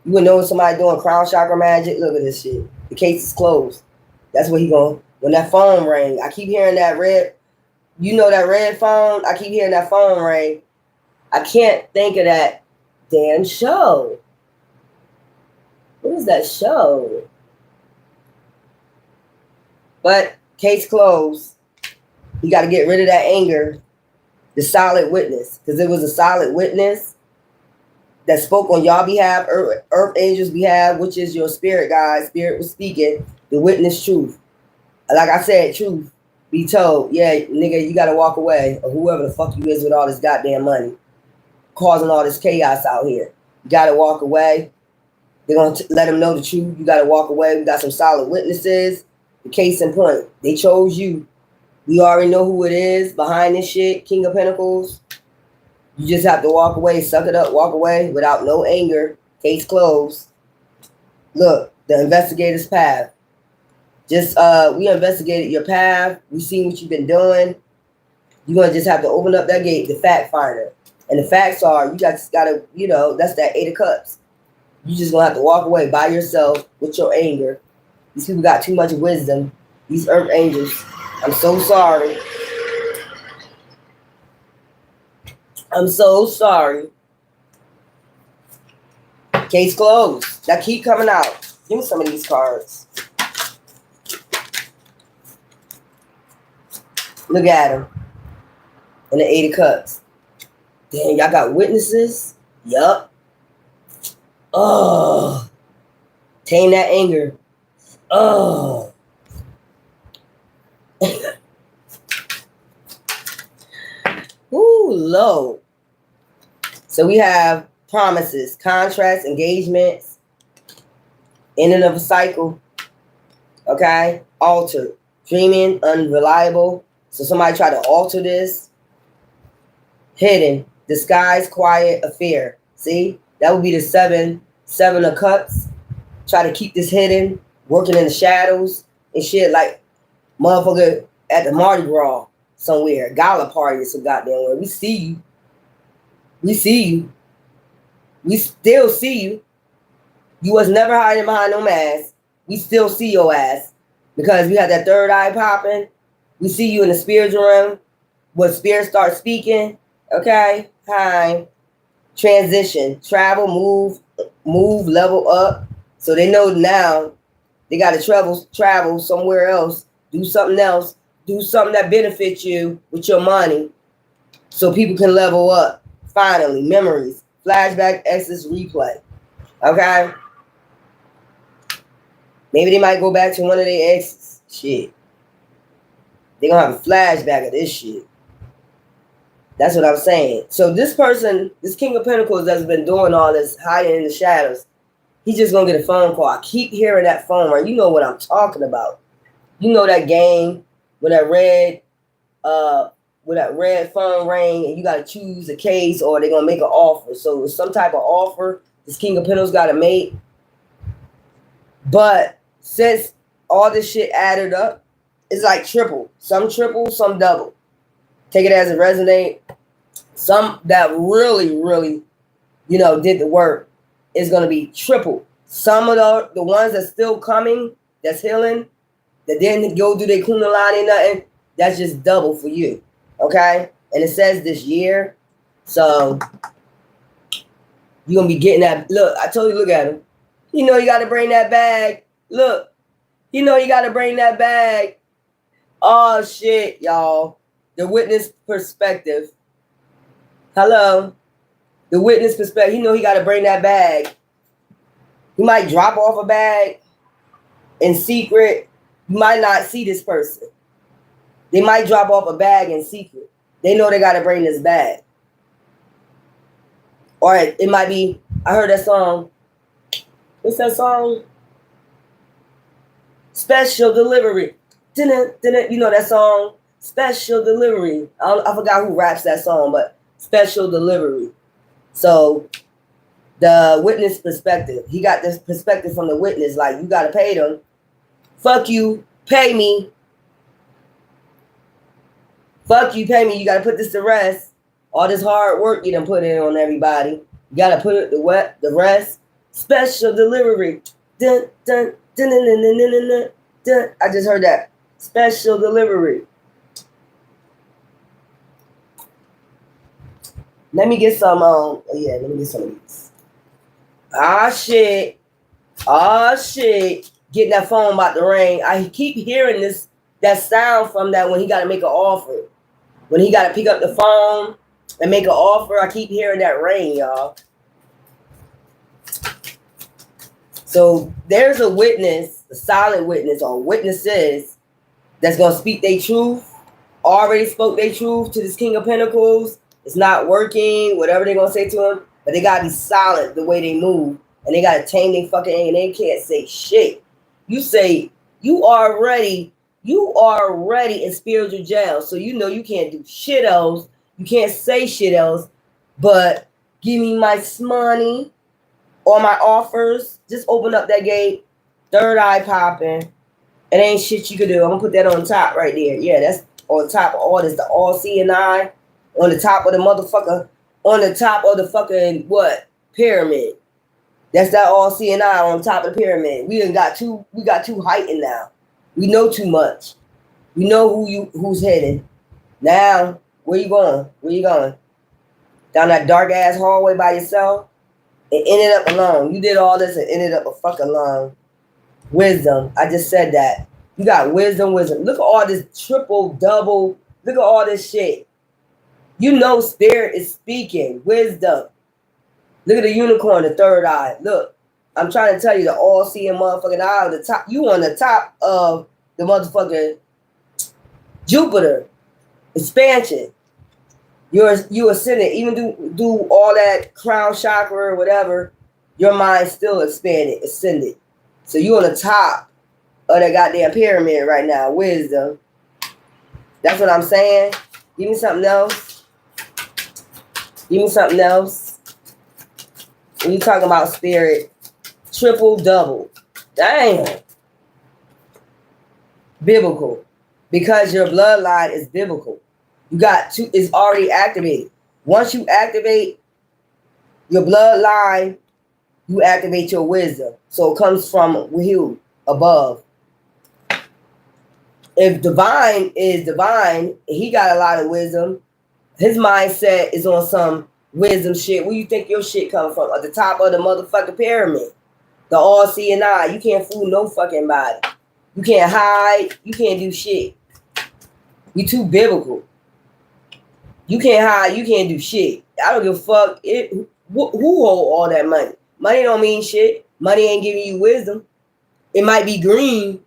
You would know when somebody doing Crown Chakra magic. Look at this shit. The case is closed. That's what he going. When that phone ring, I keep hearing that red. You know that red phone? I keep hearing that phone ring. I can't think of that damn show. What is that show? But case closed. You got to get rid of that anger. The solid witness. Because it was a solid witness that spoke on y'all behalf, earth angels behalf, which is your spirit guide. Spirit was speaking. The witness truth. Like I said, truth. Be told, yeah, nigga, you got to walk away. Or whoever the fuck you is with all this goddamn money. Causing all this chaos out here. You got to walk away. They're going to let them know the truth. You got to walk away. We got some solid witnesses. The case in point. They chose you. We already know who it is behind this shit. King of Pentacles. You just have to walk away. Suck it up. Walk away without no anger. Case closed. Look, the investigator's path. Just, we investigated your path. We seen what you've been doing. You're going to just have to open up that gate. The fact finder. And the facts are, you just got to, you know, that's that 8 of cups. You just going to have to walk away by yourself with your anger. These people got too much wisdom. These earth angels. I'm so sorry. I'm so sorry. Case closed. That keep coming out. Give me some of these cards. Look at them. And the 8 of cups. Damn, y'all got witnesses? Yup. Oh. Tame that anger. Oh. Ooh, low. So we have promises, contracts, engagements, ending of a cycle. Okay? Altered. Dreaming, unreliable. So somebody tried to alter this. Hidden. Disguised, quiet, affair. See? That would be the 7 of cups. Try to keep this hidden. Working in the shadows and shit like motherfucker at the Mardi Gras somewhere. Gala party or some goddamn way. We see you. We see you. We still see you. You was never hiding behind no mask. We still see your ass. Because we have that third eye popping. We see you in the spiritual realm. When spirit starts speaking. Okay? Hi. Transition. Travel, move, level up. So they know now they got to travel somewhere else. Do something else. Do something that benefits you with your money. So people can level up. Finally, memories. Flashback, exes, replay. Okay? Maybe they might go back to one of their exes. Shit. They're going to have a flashback of this shit. That's what I'm saying. So this person, this King of Pentacles that's been doing all this hiding in the shadows, he's just going to get a phone call. I keep hearing that phone ring. You know what I'm talking about. You know that game with that red phone ring and you got to choose a case or they're going to make an offer. So it's some type of offer this King of Pentacles got to make. But since all this shit added up, it's like triple. Some triple, some double. Take it as it resonate. Some that really, really, did the work is going to be triple. Some of the ones that's still coming, that's healing, that didn't go do their kundalini nothing, that's just double for you. Okay? And it says this year. So you're going to be getting that. Look, I told you, look at him. You got to bring that bag. Look. You got to bring that bag. Oh, shit, y'all. The witness perspective. Hello. The witness perspective. He got to bring that bag. He might drop off a bag in secret. You might not see this person. They might drop off a bag in secret. They know they got to bring this bag. Or it might be, I heard that song. What's that song? Special Delivery. You know that song? Special Delivery. I forgot who raps that song, but Special Delivery. So the witness perspective. He got this perspective from the witness, like, you got to pay them. Fuck you, pay me. Fuck you, pay me. You got to put this to rest. All this hard work you done put in on everybody. You got to put it the rest. Special Delivery. Dun, dun, dun, dun, dun, dun, dun, dun, dun. I just heard that. Special Delivery. Let me get some, let me get some of these. Ah, shit. Getting that phone about to ring. I keep hearing that sound from that when he got to make an offer. When he got to pick up the phone and make an offer, I keep hearing that ring, y'all. So there's a witness, a silent witness, or witnesses that's going to speak their truth. Already spoke their truth to this King of Pentacles. It's not working, whatever they're going to say to him. But they got to be silent the way they move. And they got to tame their fucking anger. And they can't say shit. You say, you are already in spiritual jail. So you can't do shit else. You can't say shit else. But give me my money or my offers. Just open up that gate. Third eye popping. It ain't shit you could do. I'm going to put that on top right there. Yeah, that's on top of all this. The all-seeing eye. On the top of the motherfucker. On the top of the fucking, pyramid. That's that all-seeing eye on top of the pyramid. We got too heightened now. We know too much. We know who's heading. Now, where you going? Down that dark-ass hallway by yourself? And ended up alone. You did all this and ended up a fucking alone. Wisdom. I just said that. You got wisdom. Look at all this triple, double. Look at all this shit. Spirit is speaking. Wisdom. Look at the unicorn, the third eye. Look. I'm trying to tell you, the all-seeing motherfucking eye on the top. You on the top of the motherfucking Jupiter. Expansion. You ascended. Even do all that crown chakra or whatever, your mind still expanded, ascended. So you on the top of that goddamn pyramid right now. Wisdom. That's what I'm saying. Give me something else. When you talking about spirit, triple, double. Damn. Biblical. Because your bloodline is biblical. It's already activated. Once you activate your bloodline, you activate your wisdom. So it comes from you, above. If divine is divine, he got a lot of wisdom. His mindset is on some wisdom shit. Where you think your shit come from? At the top of the motherfucking pyramid. The all-seeing eye. You can't fool no fucking body. You can't hide. You can't do shit. You too biblical. You can't hide. You can't do shit. I don't give a fuck. Who hold all that money? Money don't mean shit. Money ain't giving you wisdom. It might be green,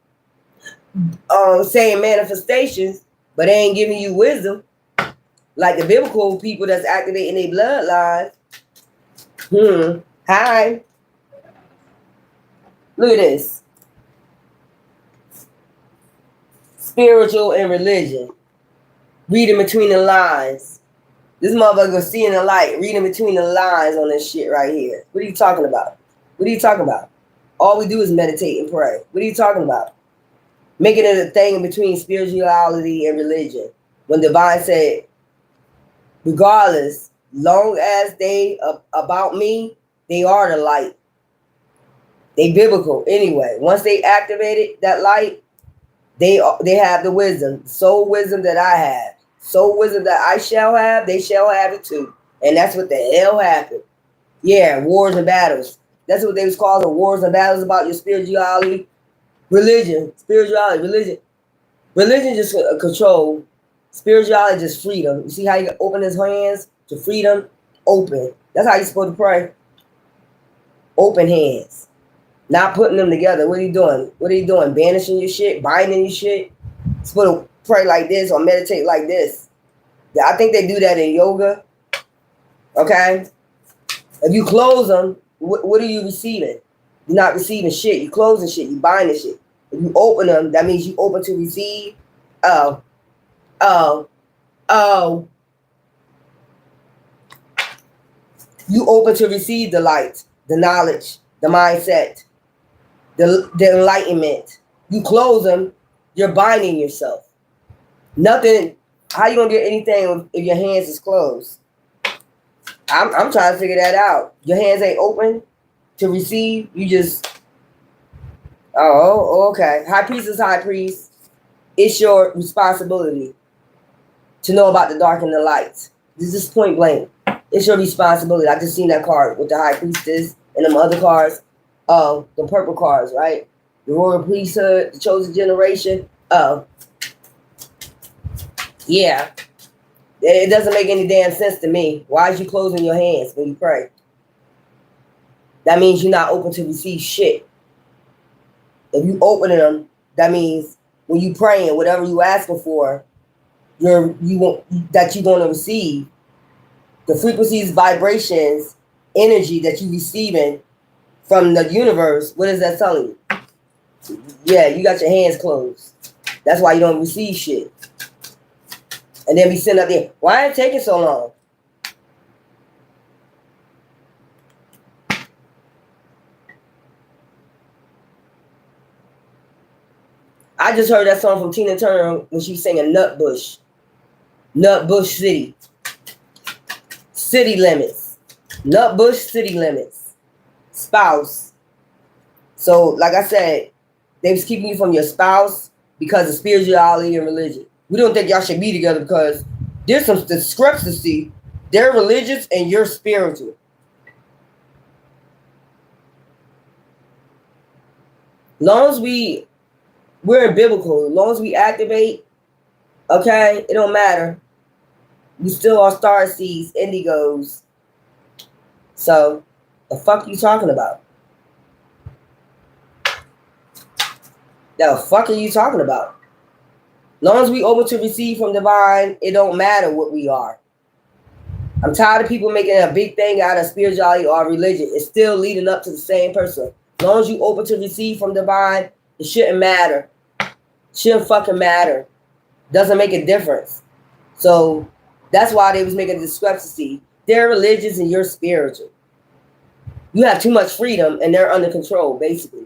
saying manifestations, but they ain't giving you wisdom. Like the biblical people that's activating their bloodlines. Hi. Look at this. Spiritual and religion. Reading between the lines. This motherfucker seeing the light, reading between the lines on this shit right here. What are you talking about? All we do is meditate and pray. What are you talking about? making it a thing between spirituality and religion. When divine said, regardless, long as they about me, they are the light. They biblical anyway. Once they activated that light, they have the wisdom, soul wisdom that I have, soul wisdom that I shall have. They shall have it too, and that's what the hell happened. Yeah, wars and battles. That's what they was calling wars and battles about your spirituality, religion, spirituality, religion. Religion just control. Spirituality just freedom. You see how you open his hands to freedom? Open. That's how you're supposed to pray. Open hands. Not putting them together. What are you doing? What are you doing? Banishing your shit? Binding your shit? You're supposed to pray like this or meditate like this. I think they do that in yoga. Okay? If you close them, what are you receiving? You're not receiving shit. You're closing shit. You're binding shit. If you open them, that means you open to receive. Oh. You open to receive the light, the knowledge, the mindset, the enlightenment. You close them, you're binding yourself. Nothing. How you gonna get anything if your hands is closed? I'm trying to figure that out. Your hands ain't open to receive. You just. Oh, okay. High priest is high priest. It's your responsibility to know about the dark and the light. This is point blank. It's your responsibility. I just seen that card with the high priestess and them other cards. The purple cards, right? The royal priesthood, the chosen generation. Yeah. It doesn't make any damn sense to me. Why is you closing your hands when you pray? That means you're not open to receive shit. If you open them, that means when you praying, whatever you asking for, you're going to receive. The frequencies, vibrations, energy that you're receiving from the universe, what is that telling you? Yeah, you got your hands closed. That's why you don't receive shit. And then be sitting up there, why ain't it taking so long? I just heard that song from Tina Turner when she was singing Nutbush. Nutbush City. City limits. Nutbush city limits. Spouse. So, like I said, they was keeping you from your spouse because of spirituality and religion. We don't think y'all should be together because there's some discrepancy. They're religious and you're spiritual. Long as we're in biblical, as long as we activate, okay, it don't matter. We still are star seeds, indigos. So, the fuck you talking about? The fuck are you talking about? Long as we open to receive from divine, it don't matter what we are. I'm tired of people making a big thing out of spirituality or religion. It's still leading up to the same person. As long as you open to receive from divine, it shouldn't matter. Shouldn't fucking matter. Doesn't make a difference. So that's why they was making a discrepancy. They're religious and you're spiritual. You have too much freedom and they're under control, basically.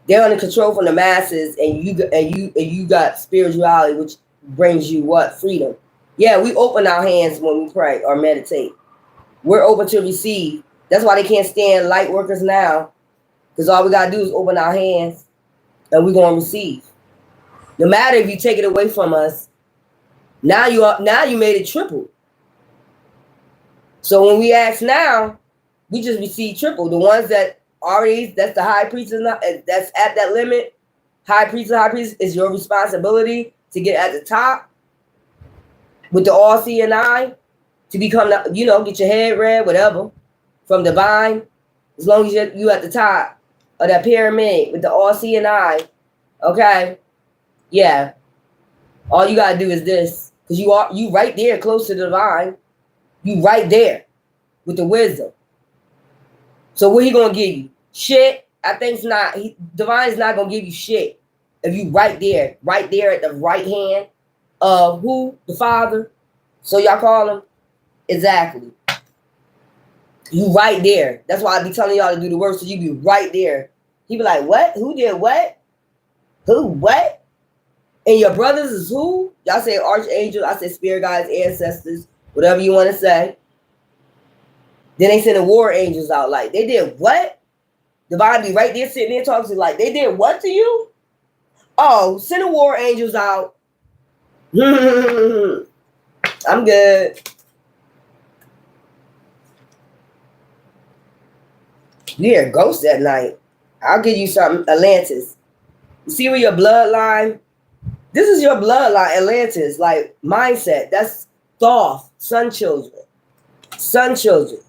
They're under control from the masses, and you got spirituality, which brings you what? Freedom. Yeah, we open our hands when we pray or meditate. We're open to receive. That's why they can't stand light workers now, because all we gotta do is open our hands, and we're gonna receive. No matter if you take it away from us, now you made it triple. So when we ask now, we just receive triple. The ones that already, that's the high priest, that's at that limit. High priest is your responsibility to get at the top with the all-seeing eye, to become, get your head read, whatever, from divine. As long as you at the top of that pyramid with the all-seeing eye, okay? Yeah. All you gotta do is this, because you right there close to the divine. You right there with the wisdom. So what he gonna give you? Shit. I think divine is not gonna give you shit if you right there at the right hand of who? The Father. So y'all call him? Exactly. You right there. That's why I be telling y'all to do the work, so you be right there. He be like, what? Who did what? Who? What? And your brothers is who? Y'all say archangels. I say spirit guides, ancestors, whatever you want to say. Then they send the war angels out. Like, they did what? Divine be right there sitting there talking to you like, they did what to you? Oh, send the war angels out. I'm good. You hear ghosts at night. I'll give you something. Atlantis. You see where your bloodline? This is your bloodline, Atlantis. Like, mindset. That's Thoth. Sun children. Sun children.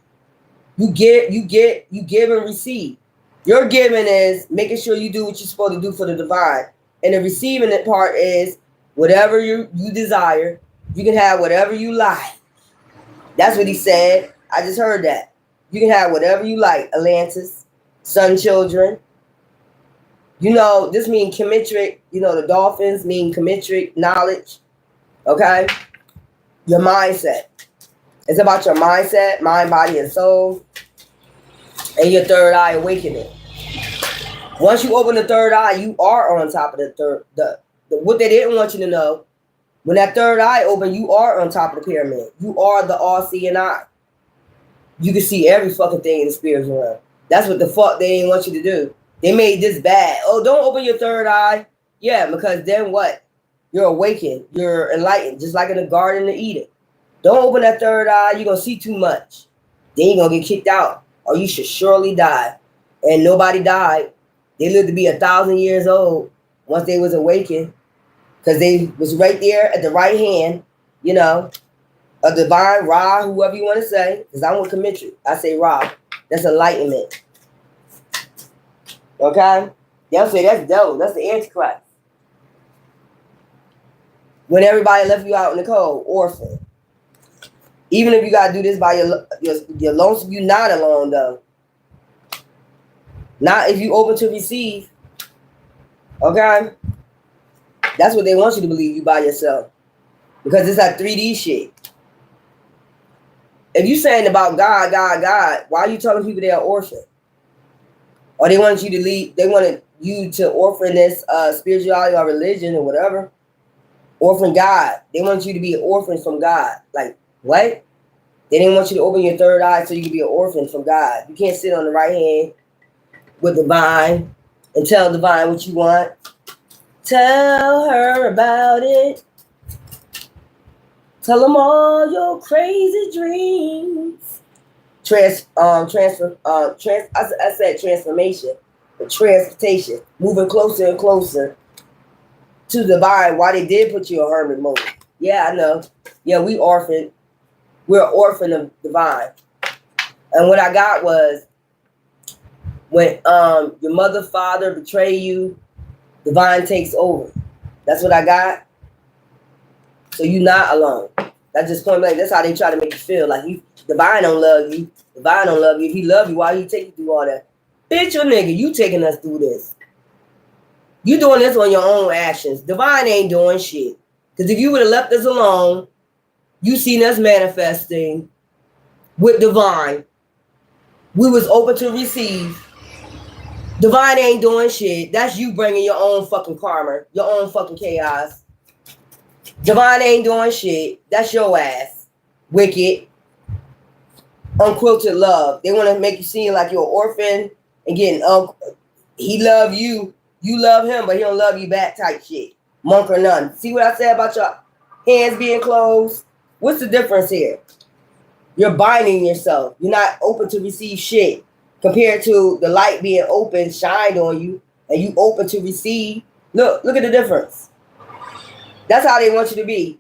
You give and receive. Your giving is making sure you do what you're supposed to do for the divine. And the receiving part is whatever you desire, you can have whatever you like. That's what he said. I just heard that. You can have whatever you like, Atlantis, sun children. You know, this means Kemetric. You know, the dolphins mean Kemetric knowledge. Okay? Your mindset. It's about your mindset, mind, body, and soul. And your third eye awakening. Once you open the third eye, you are on top of the what they didn't want you to know. When that third eye open, you are on top of the pyramid. You are the all-seeing eye. You can see every fucking thing in the spiritual realm. That's what the fuck they didn't want you to do. They made this bad. Oh, don't open your third eye. Yeah, because then what? You're awakened. You're enlightened. Just like in the Garden of Eden. Don't open that third eye. You're going to see too much. Then you're going to get kicked out. Or you should surely die. And nobody died. They lived to be 1,000 years old once they was awakened. Because they was right there at the right hand, you know, a divine Ra, whoever you want to say. Because I'm with Kemetric. I say Ra. That's enlightenment. Okay? They'll say that's devil. That's the Antichrist. When everybody left you out in the cold, orphan. Even if you got to do this by your lonesome, you're not alone, though. Not if you open to receive. Okay? That's what they want you to believe, you by yourself. Because it's that 3D shit. If you saying about God, why are you telling people they're orphan? Or they wanted you to leave, they wanted you to orphan this spirituality or religion or whatever. Orphan God. They want you to be an orphan from God. Like, what? They didn't want you to open your third eye so you could be an orphan from God. You can't sit on the right hand with divine and tell divine what you want. Tell her about it. Tell them all your crazy dreams. I said transformation, but transportation, moving closer and closer to divine. Why they did put you in hermit mode? Yeah, I know. Yeah, we orphan. We're an orphan of divine. And what I got was when your mother, father betray you, divine takes over. That's what I got. So you're not alone. That's just point blank. That's how they try to make you feel. Like divine don't love you. Divine don't love you. If he love you, why he take you through all that? Bitch, your nigga, you taking us through this. You doing this on your own actions. Divine ain't doing shit. Because if you would have left us alone, you seen us manifesting with divine. We was open to receive. Divine ain't doing shit. That's you bringing your own fucking karma, your own fucking chaos. Divine ain't doing shit. That's your ass. Wicked. Unquilted love. They want to make you seem like you're an orphan and getting he love you. You love him, but he don't love you back type shit. Monk or none. See what I said about your hands being closed? What's the difference here? You're binding yourself. You're not open to receive shit compared to the light being open, shined on you, and you open to receive. Look at the difference. That's how they want you to be.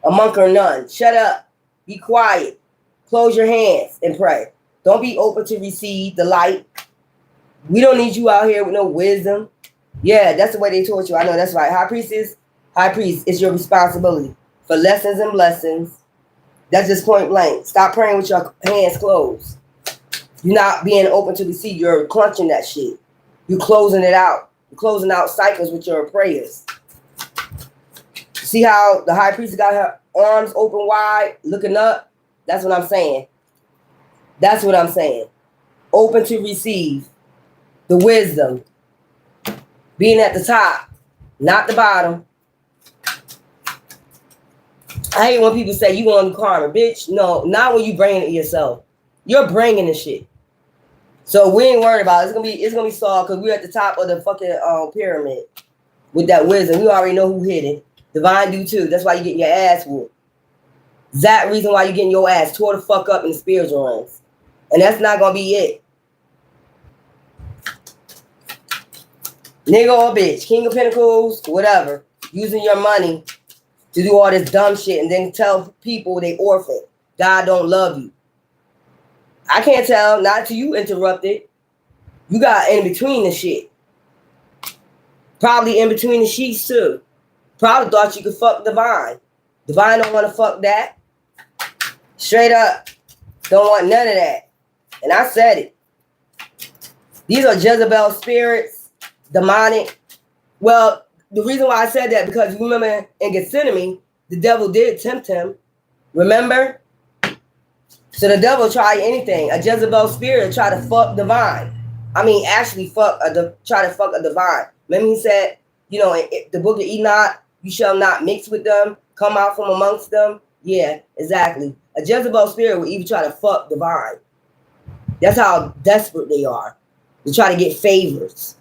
A monk or none. Shut up. Be quiet. Close your hands and pray. Don't be open to receive the light. We don't need you out here with no wisdom. Yeah, that's the way they taught you. I know that's right. High priest, it's your responsibility for lessons and blessings. That's just point blank. Stop praying with your hands closed. You're not being open to receive. You're clenching that shit. You're closing it out. You're closing out cycles with your prayers. See how the high priest got her arms open wide, looking up? That's what I'm saying. That's what I'm saying. Open to receive the wisdom. Being at the top. not the bottom. I hate when people say you want karma, bitch. No, not when you bringing it yourself. You're bringing the shit. So we ain't worried about it. It's gonna be solved because we're at the top of the fucking pyramid with that wisdom. We already know who hit it. Divine do too. That's why you getting your ass whooped. That reason why you getting your ass tore the fuck up in the spiritual realms. And that's not gonna be it. Nigga or bitch, King of Pentacles, whatever. Using your money to do all this dumb shit and then tell people they orphan. God don't love you. I can't tell, not till you interrupted. You got in between the shit. Probably in between the sheets too. Probably thought you could fuck Divine. Divine don't want to fuck that. Straight up. Don't want none of that. And I said it. These are Jezebel spirits, demonic. Well, the reason why I said that, because you remember in Gethsemane, the devil did tempt him. Remember? So the devil tried anything. A Jezebel spirit tried to fuck Divine. I mean, actually try to fuck a Divine. Remember he said, you know, in the book of Enoch, you shall not mix with them, come out from amongst them. Yeah, exactly. A Jezebel spirit will even try to fuck Divine. That's how desperate they are. They try to get favors.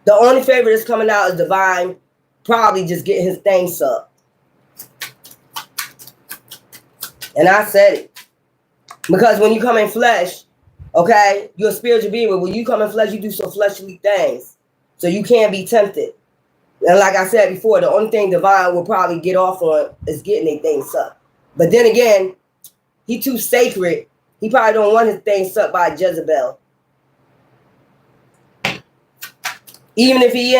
The only favor that's coming out is Divine probably just getting his thing sucked. And I said it. Because when you come in flesh, okay, you're a spiritual being, but when you come in flesh, you do some fleshly things. So you can't be tempted. And like I said before, the only thing Divine will probably get off on is getting their thing sucked. But then again, he too sacred. He probably don't want his thing sucked by Jezebel. Even if he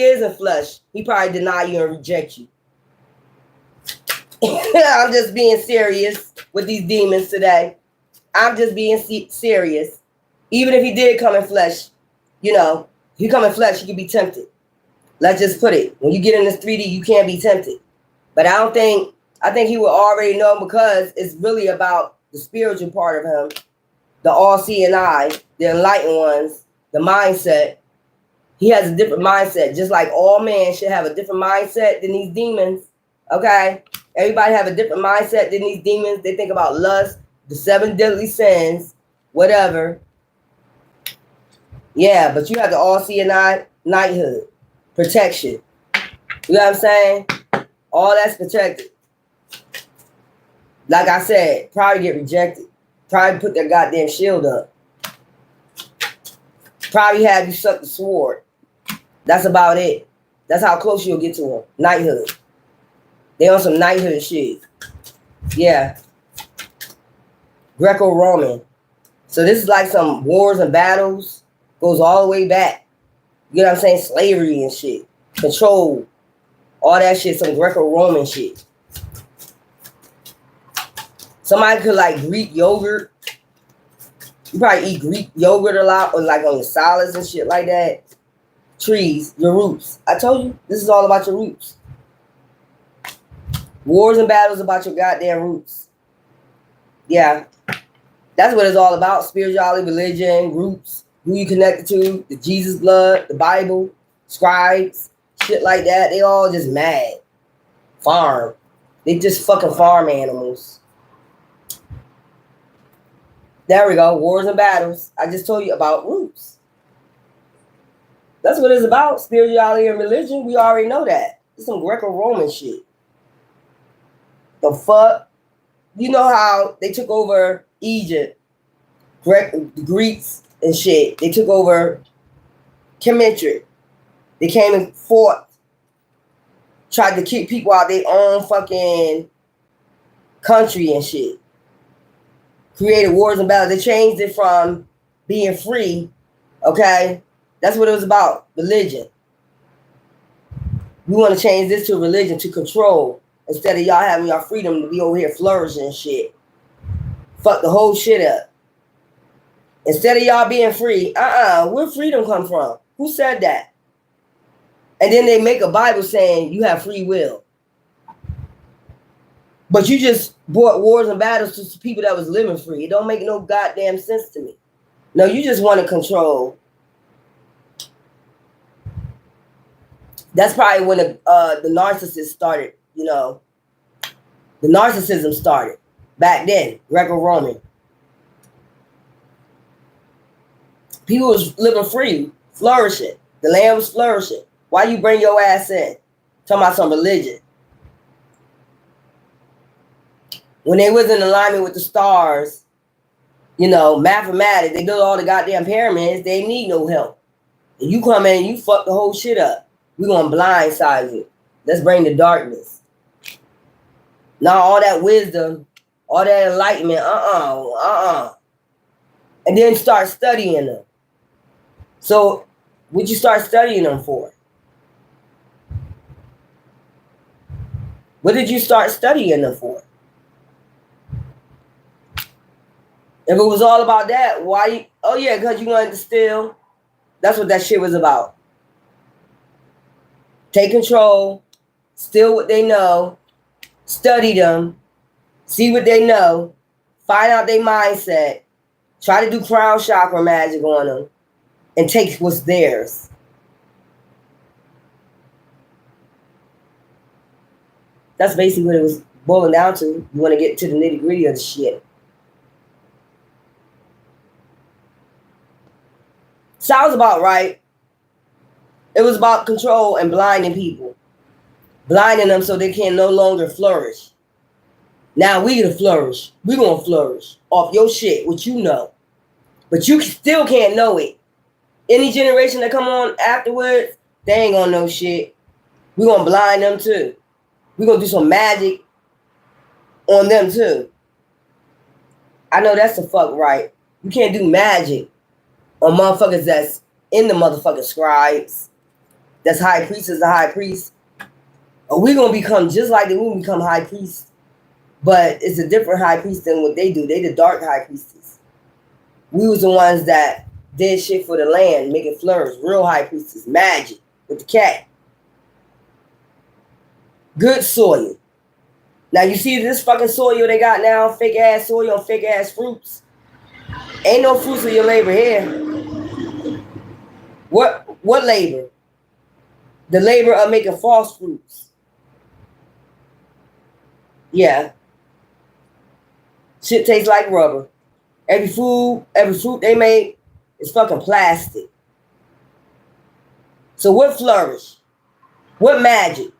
is in flesh, he probably deny you and reject you. I'm just being serious with these demons today. I'm just being serious. Even if he did come in flesh, you know, if he come in flesh, he could be tempted. Let's just put it. When you get in this 3D, you can't be tempted. But I think he will already know, because it's really about the spiritual part of him, the all-seeing eye, the enlightened ones, the mindset. He has a different mindset, just like all men should have a different mindset than these demons. Okay? Everybody have a different mindset than these demons. They think about lust, the 7 deadly sins, whatever. Yeah, but you have the all-seeing eye, knighthood, protection. You know what I'm saying? All that's protected. Like I said, probably get rejected. Probably put their goddamn shield up. Probably have you suck the sword. That's about it. That's how close you'll get to them. Knighthood. They on some knighthood shit. Yeah. Greco-Roman. So this is like some wars and battles. Goes all the way back. You know what I'm saying? Slavery and shit. Control. All that shit. Some Greco-Roman shit. Somebody could like Greek yogurt. You probably eat Greek yogurt a lot, or like on your salads and shit like that. Trees, your roots. I told you, this is all about your roots. Wars and battles about your goddamn roots. Yeah. That's what it's all about. Spirituality, religion, roots, who you connected to, the Jesus blood, the Bible, scribes, shit like that. They all just mad. Farm. They just fucking farm animals. There we go. Wars and battles. I just told you about roots. That's what it's about. Spirituality and religion. We already know that. It's some Greco-Roman shit. The fuck? You know how they took over Egypt, the Greeks and shit. They took over Kemetria. They came and fought, tried to kick people out their own fucking country and shit. Created wars and battles. They changed it from being free, okay? That's what it was about, religion. We want to change this to religion, to control, instead of y'all having your freedom to be over here flourishing and shit. Fuck the whole shit up. Instead of y'all being free, where freedom come from? Who said that? And then they make a Bible saying you have free will. But you just brought wars and battles to people that was living free. It don't make no goddamn sense to me. No, you just want to control. That's probably when the narcissist started, you know, the narcissism started back then, Greco-Roman. People was living free, flourishing. The land was flourishing. Why you bring your ass in? Talking about some religion. When they was in alignment with the stars, you know, mathematics, they built all the goddamn pyramids, they need no help. And you come in and you fuck the whole shit up. We're gonna blindside you. Let's bring the darkness. Now all that wisdom, all that enlightenment, and then start studying them. So what'd you start studying them for? What did you start studying them for? If it was all about that, why you, oh yeah, because you wanted to steal. That's what that shit was about. Take control, steal what they know, study them, see what they know, find out their mindset, try to do crown chakra magic on them, and take what's theirs. That's basically what it was boiling down to. You want to get to the nitty-gritty of the shit. Sounds about right. It was about control and blinding people. Blinding them so they can no longer flourish. Now we gonna flourish. We gonna flourish off your shit, what you know. But you still can't know it. Any generation that come on afterwards, they ain't gonna know shit. We gonna blind them too. We gonna do some magic on them too. I know that's the fuck right. You can't do magic on motherfuckers that's in the motherfucking scribes. That's high priestess and high priest. Or we gonna become just like they will become high priests. But it's a different high priest than what they do. They the dark high priestess. We was the ones that did shit for the land, make it flourish. Real high priestess, magic with the cat. Good soil. Now you see this fucking soil they got now, fake ass soil and fake ass fruits. Ain't no fruits of your labor here. What labor? The labor of making false fruits. Yeah. Shit tastes like rubber. Every fruit they make is fucking plastic. So what flourish? What magic?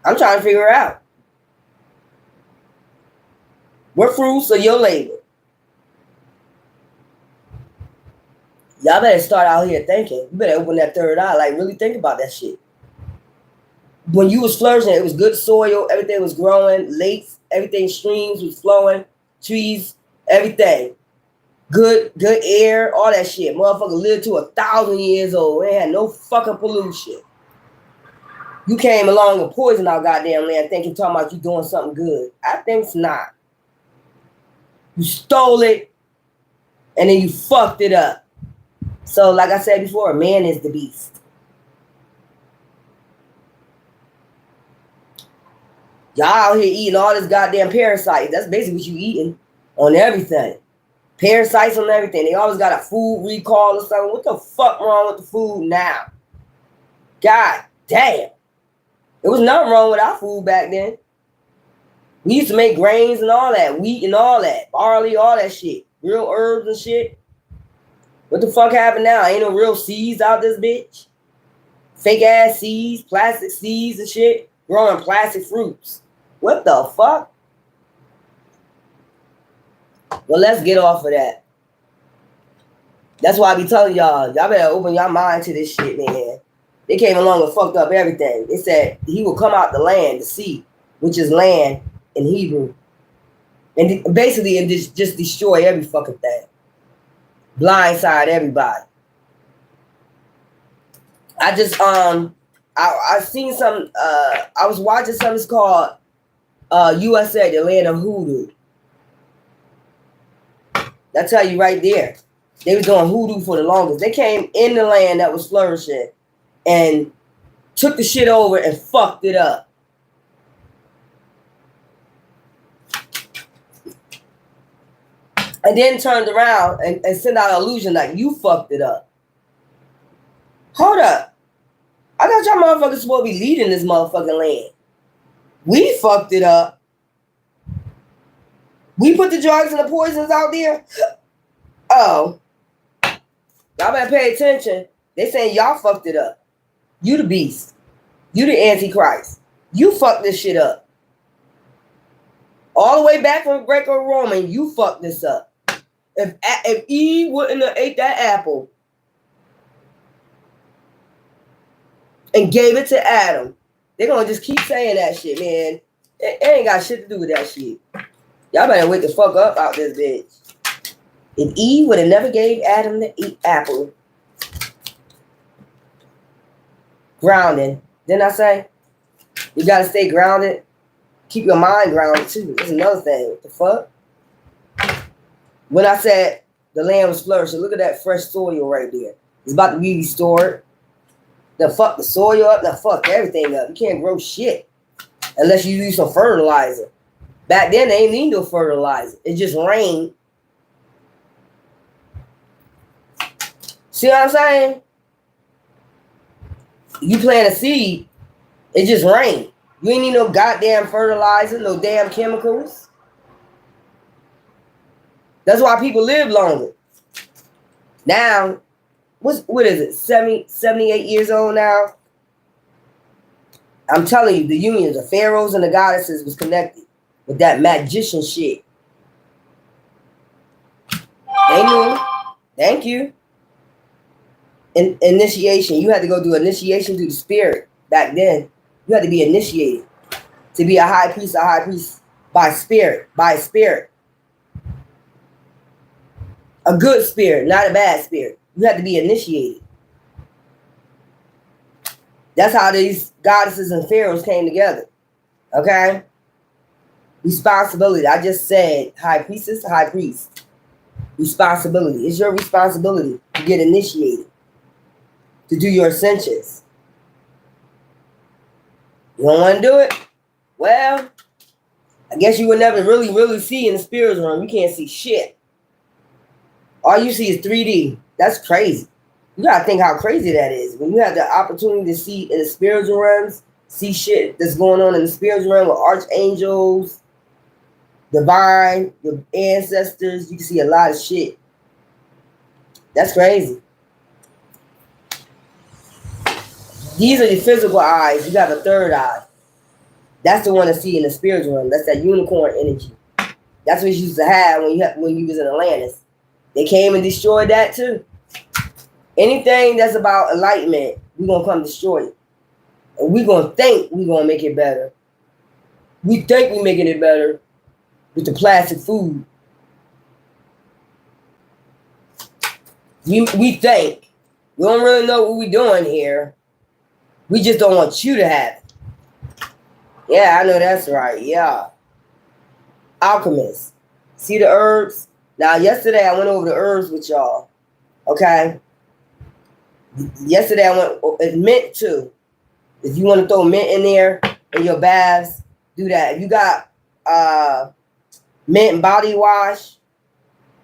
I'm trying to figure out. What fruits are your labor? Y'all better start out here thinking. You better open that third eye. Like, really think about that shit. When you was flourishing, it was good soil. Everything was growing. Lakes, everything, streams was flowing. Trees, everything. Good air, all that shit. Motherfucker lived to 1,000 years old. They had no fucking pollution. You came along and poisoned our goddamn land thinking, talking about you doing something good. I think it's not. You stole it, and then you fucked it up. So, like I said before, man is the beast. Y'all out here eating all this goddamn parasites. That's basically what you eating on everything. Parasites on everything. They always got a food recall or something. What the fuck wrong with the food now? God damn. There was nothing wrong with our food back then. We used to make grains and all that. Wheat and all that. Barley, all that shit. Real herbs and shit. What the fuck happened now? Ain't no real seeds out this bitch. Fake ass seeds, plastic seeds and shit. Growing plastic fruits. What the fuck? Well, let's get off of that. That's why I be telling y'all better open your mind to this shit, man. They came along and fucked up everything. They said he will come out the land, the sea, which is land in Hebrew. And basically and just destroy every fucking thing. Blindside everybody. I just I seen some I was watching something called USA, the land of hoodoo. That tell you right there. They was doing hoodoo for the longest. They came in the land that was flourishing and took the shit over and fucked it up. And then turned around and sent out an illusion like you fucked it up. Hold up. I thought y'all motherfuckers supposed to be leading this motherfucking land. We fucked it up. We put the drugs and the poisons out there. Oh. Y'all better pay attention. They saying y'all fucked it up. You the beast. You the Antichrist. You fucked this shit up. All the way back from Greco-Roman, you fucked this up. If Eve wouldn't have ate that apple and gave it to Adam, they're going to just keep saying that shit, man. It ain't got shit to do with that shit. Y'all better wake the fuck up out this bitch. If Eve would have never gave Adam the eat apple, grounding. Didn't I say? You got to stay grounded. Keep your mind grounded, too. That's another thing. What the fuck? When I said the land was flourishing, look at that fresh soil right there. It's about to be restored. They'll fuck the soil up. They'll fuck everything up. You can't grow shit unless you use some fertilizer. Back then, they ain't need no fertilizer. It just rained. See what I'm saying? You plant a seed, it just rained. You ain't need no goddamn fertilizer, no damn chemicals. That's why people live longer. Now, what is it? 78 years old now? I'm telling you, the unions, the pharaohs and the goddesses was connected with that magician shit. They knew. Thank you. Initiation. You had to go do initiation through the spirit back then. You had to be initiated to be a high priest by spirit, by a spirit. A good spirit, not a bad spirit. You had to be initiated. That's how these goddesses and pharaohs came together. Okay? Responsibility. I just said high priestess, high priest. Responsibility. It's your responsibility to get initiated, to do your ascensions. You don't want to do it? Well, I guess you would never really see in the spiritual realm. You can't see shit. All you see is 3D. That's crazy. You gotta think how crazy that is. When you have the opportunity to see in the spiritual realms, see shit that's going on in the spiritual realm with archangels, divine, your ancestors, you can see a lot of shit. That's crazy. These are your physical eyes. You got a third eye. That's the one to see in the spiritual realm. That's that unicorn energy. That's what you used to have when you was in Atlantis. They came and destroyed that too. Anything that's about enlightenment, we're going to come destroy it. And we're going to think we're going to make it better. We think we're making it better with the plastic food. We think. We don't really know what we're doing here. We just don't want you to have it. Yeah, I know that's right. Yeah. Alchemists. See the herbs? Now, yesterday I went over the herbs with y'all. Okay? Yesterday I went, it's mint too. If you want to throw mint in there in your baths, do that. If you got mint body wash,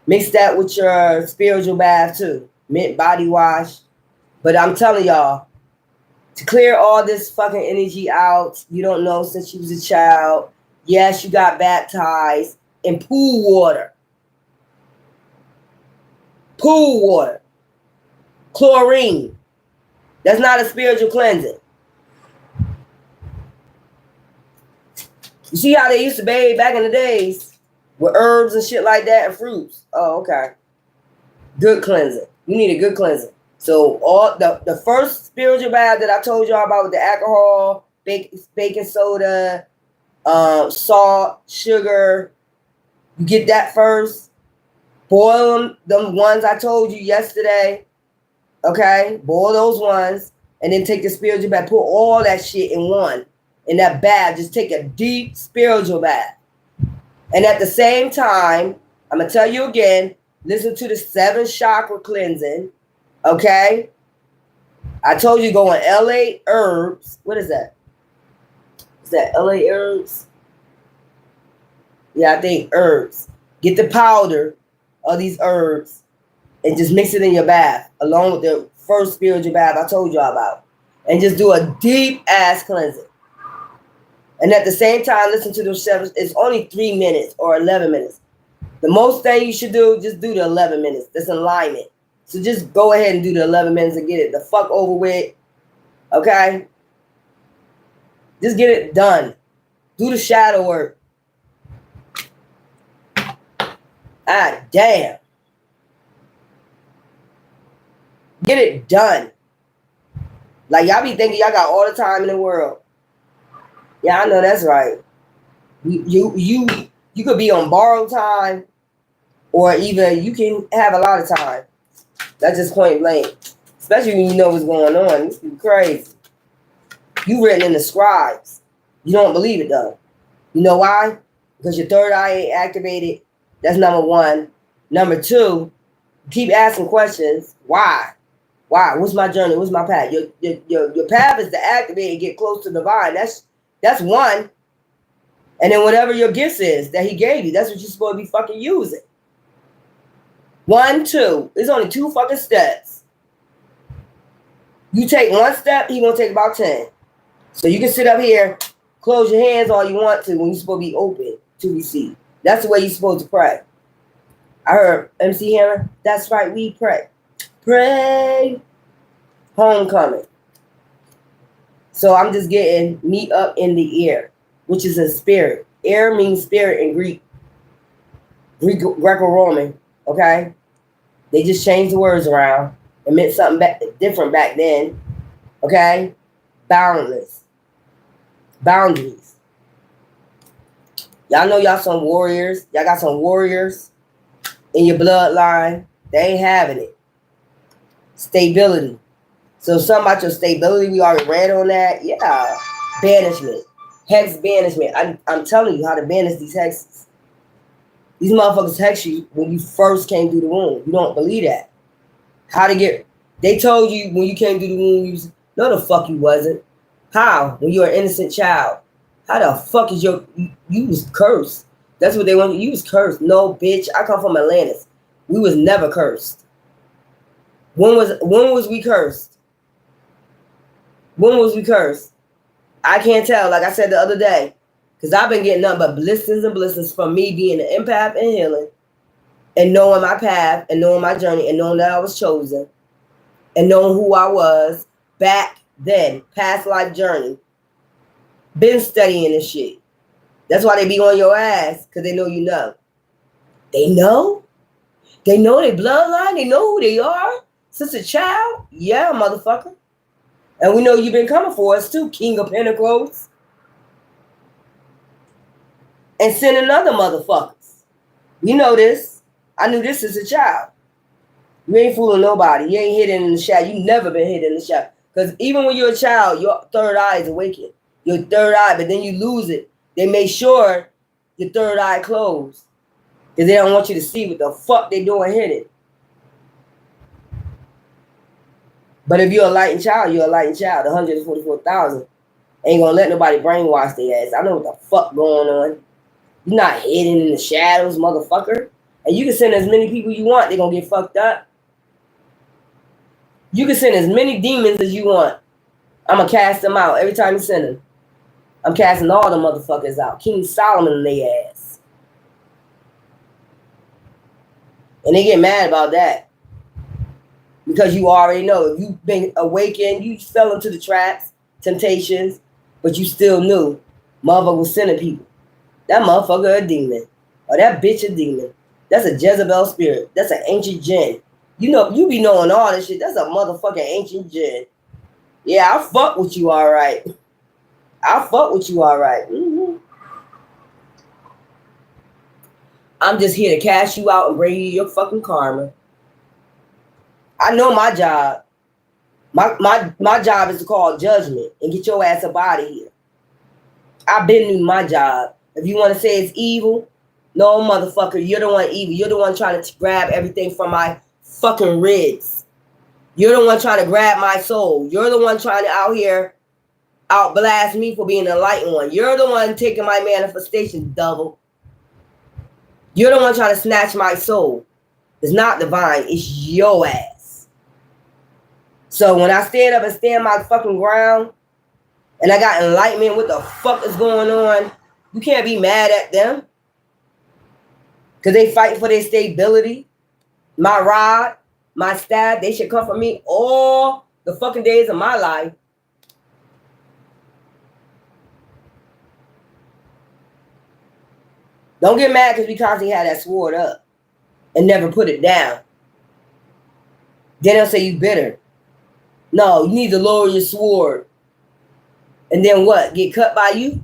mix that with your spiritual bath too. Mint body wash. But I'm telling y'all, to clear all this fucking energy out, you don't know since you was a child. Yes, you got baptized in pool water. Pool water. Chlorine. That's not a spiritual cleansing. You see how they used to bathe back in the days with herbs and shit like that and fruits? Oh, okay. Good cleansing. You need a good cleansing. So all the first spiritual bath that I told y'all about with the alcohol, baking soda, salt, sugar, you get that first. Boil them ones I told you yesterday. Okay? Boil those ones. And then take the spiritual bath. Put all that shit in one. In that bath. Just take a deep spiritual bath. And at the same time, I'm going to tell you again, listen to the 7 chakra cleansing. Okay? I told you go on LA Herbs. What is that? Is that LA Herbs? Yeah, I think herbs. Get the powder of these herbs and just mix it in your bath along with the first spiritual bath I told y'all about. and just do a deep ass cleansing. And at the same time, listen to those 7. It's only 3 minutes or 11 minutes. The most thing you should do, just do the 11 minutes. That's alignment. So just go ahead and do the 11 minutes and get it the fuck over with. Okay? Just get it done. Do the shadow work. Ah, damn. Get it done. Like, y'all be thinking y'all got all the time in the world. Yeah, I know that's right. You could be on borrowed time, or even you can have a lot of time. That's just point blank. Especially when you know what's going on. This is crazy. You written in the scribes. You don't believe it though. You know why? Because your third eye ain't activated. That's number 1. Number 2, keep asking questions. Why? Why? What's my journey? What's my path? Your path is to activate and get close to the divine. That's 1. And then whatever your gifts is that he gave you, that's what you're supposed to be fucking using. 1, 2. There's only 2 fucking steps. You take 1 step, he gonna take about 10. So you can sit up here, close your hands all you want to when you're supposed to be open to receive. That's the way you're supposed to pray. I heard MC Hammer. That's right, we pray. Pray. Homecoming. So I'm just getting meet up in the air, which is in spirit. Air means spirit in Greek. Greco-Roman. Okay? They just changed the words around. It meant something different back then. Okay? Boundless. Boundaries. Y'all know y'all some warriors. Y'all got some warriors in your bloodline. They ain't having it. Stability. So something about your stability, we already read on that. Yeah. Banishment. Hex banishment. I'm telling you how to banish these hexes. These motherfuckers hex you when you first came through the womb. You don't believe that. How to get... They told you when you came through the womb, you was... No, the fuck you wasn't. How? When you were an innocent child. How the fuck is your... You was cursed. That's what they want. You was cursed. No, bitch. I come from Atlantis. We was never cursed. When was we cursed? When was we cursed? I can't tell, like I said the other day. Because I've been getting nothing but blessings and blessings from me being an empath and healing. And knowing my path and knowing my journey and knowing that I was chosen. And knowing who I was back then. Past life journey. Been studying this shit. That's why they be on your ass. Because they know you know. They know? They know their bloodline? They know who they are? Since a child? Yeah, motherfucker. And we know you've been coming for us too, King of Pentacles. And sending other motherfuckers. You know this. I knew this as a child. You ain't fooling nobody. You ain't hidden in the shadow. You never been hidden in the shadow. Because even when you're a child, your third eye is awakened. Your third eye, but then you lose it. They make sure your third eye closed. Because they don't want you to see what the fuck they doing hidden. But if you're a lightened child, you're a lightened child. 144,000 ain't gonna let nobody brainwash their ass. I know what the fuck going on. You're not hidden in the shadows, motherfucker. And you can send as many people you want. They're gonna get fucked up. You can send as many demons as you want. I'm gonna cast them out every time you send them. I'm casting all the motherfuckers out. King Solomon in their ass. And they get mad about that. Because you already know, if you've been awakened, you fell into the traps, temptations, but you still knew motherfucker was sending people. That motherfucker a demon. Or that bitch a demon. That's a Jezebel spirit. That's an ancient jinn. You know, you be knowing all this shit. That's a motherfucking ancient jinn. Yeah, I'll fuck with you all right. I'll fuck with you all right. Mm-hmm. I'm just here to cash you out and bring you your fucking karma. I know my job. My job is to call judgment and get your ass up out of here. I've been doing my job. If you want to say it's evil, no, motherfucker, you're the one evil. You're the one trying to grab everything from my fucking ribs. You're the one trying to grab my soul. You're the one trying to outblast me for being the enlightened one. You're the one taking my manifestation, devil. You're the one trying to snatch my soul. It's not divine. It's your ass. So when I stand up and stand my fucking ground and I got enlightenment, what the fuck is going on? You can't be mad at them because they fighting for their stability. My rod, my staff, they should come for me all the fucking days of my life. Don't get mad because we constantly had that sword up and never put it down. Then they'll say you bitter. No, you need to lower your sword. And then what? Get cut by you?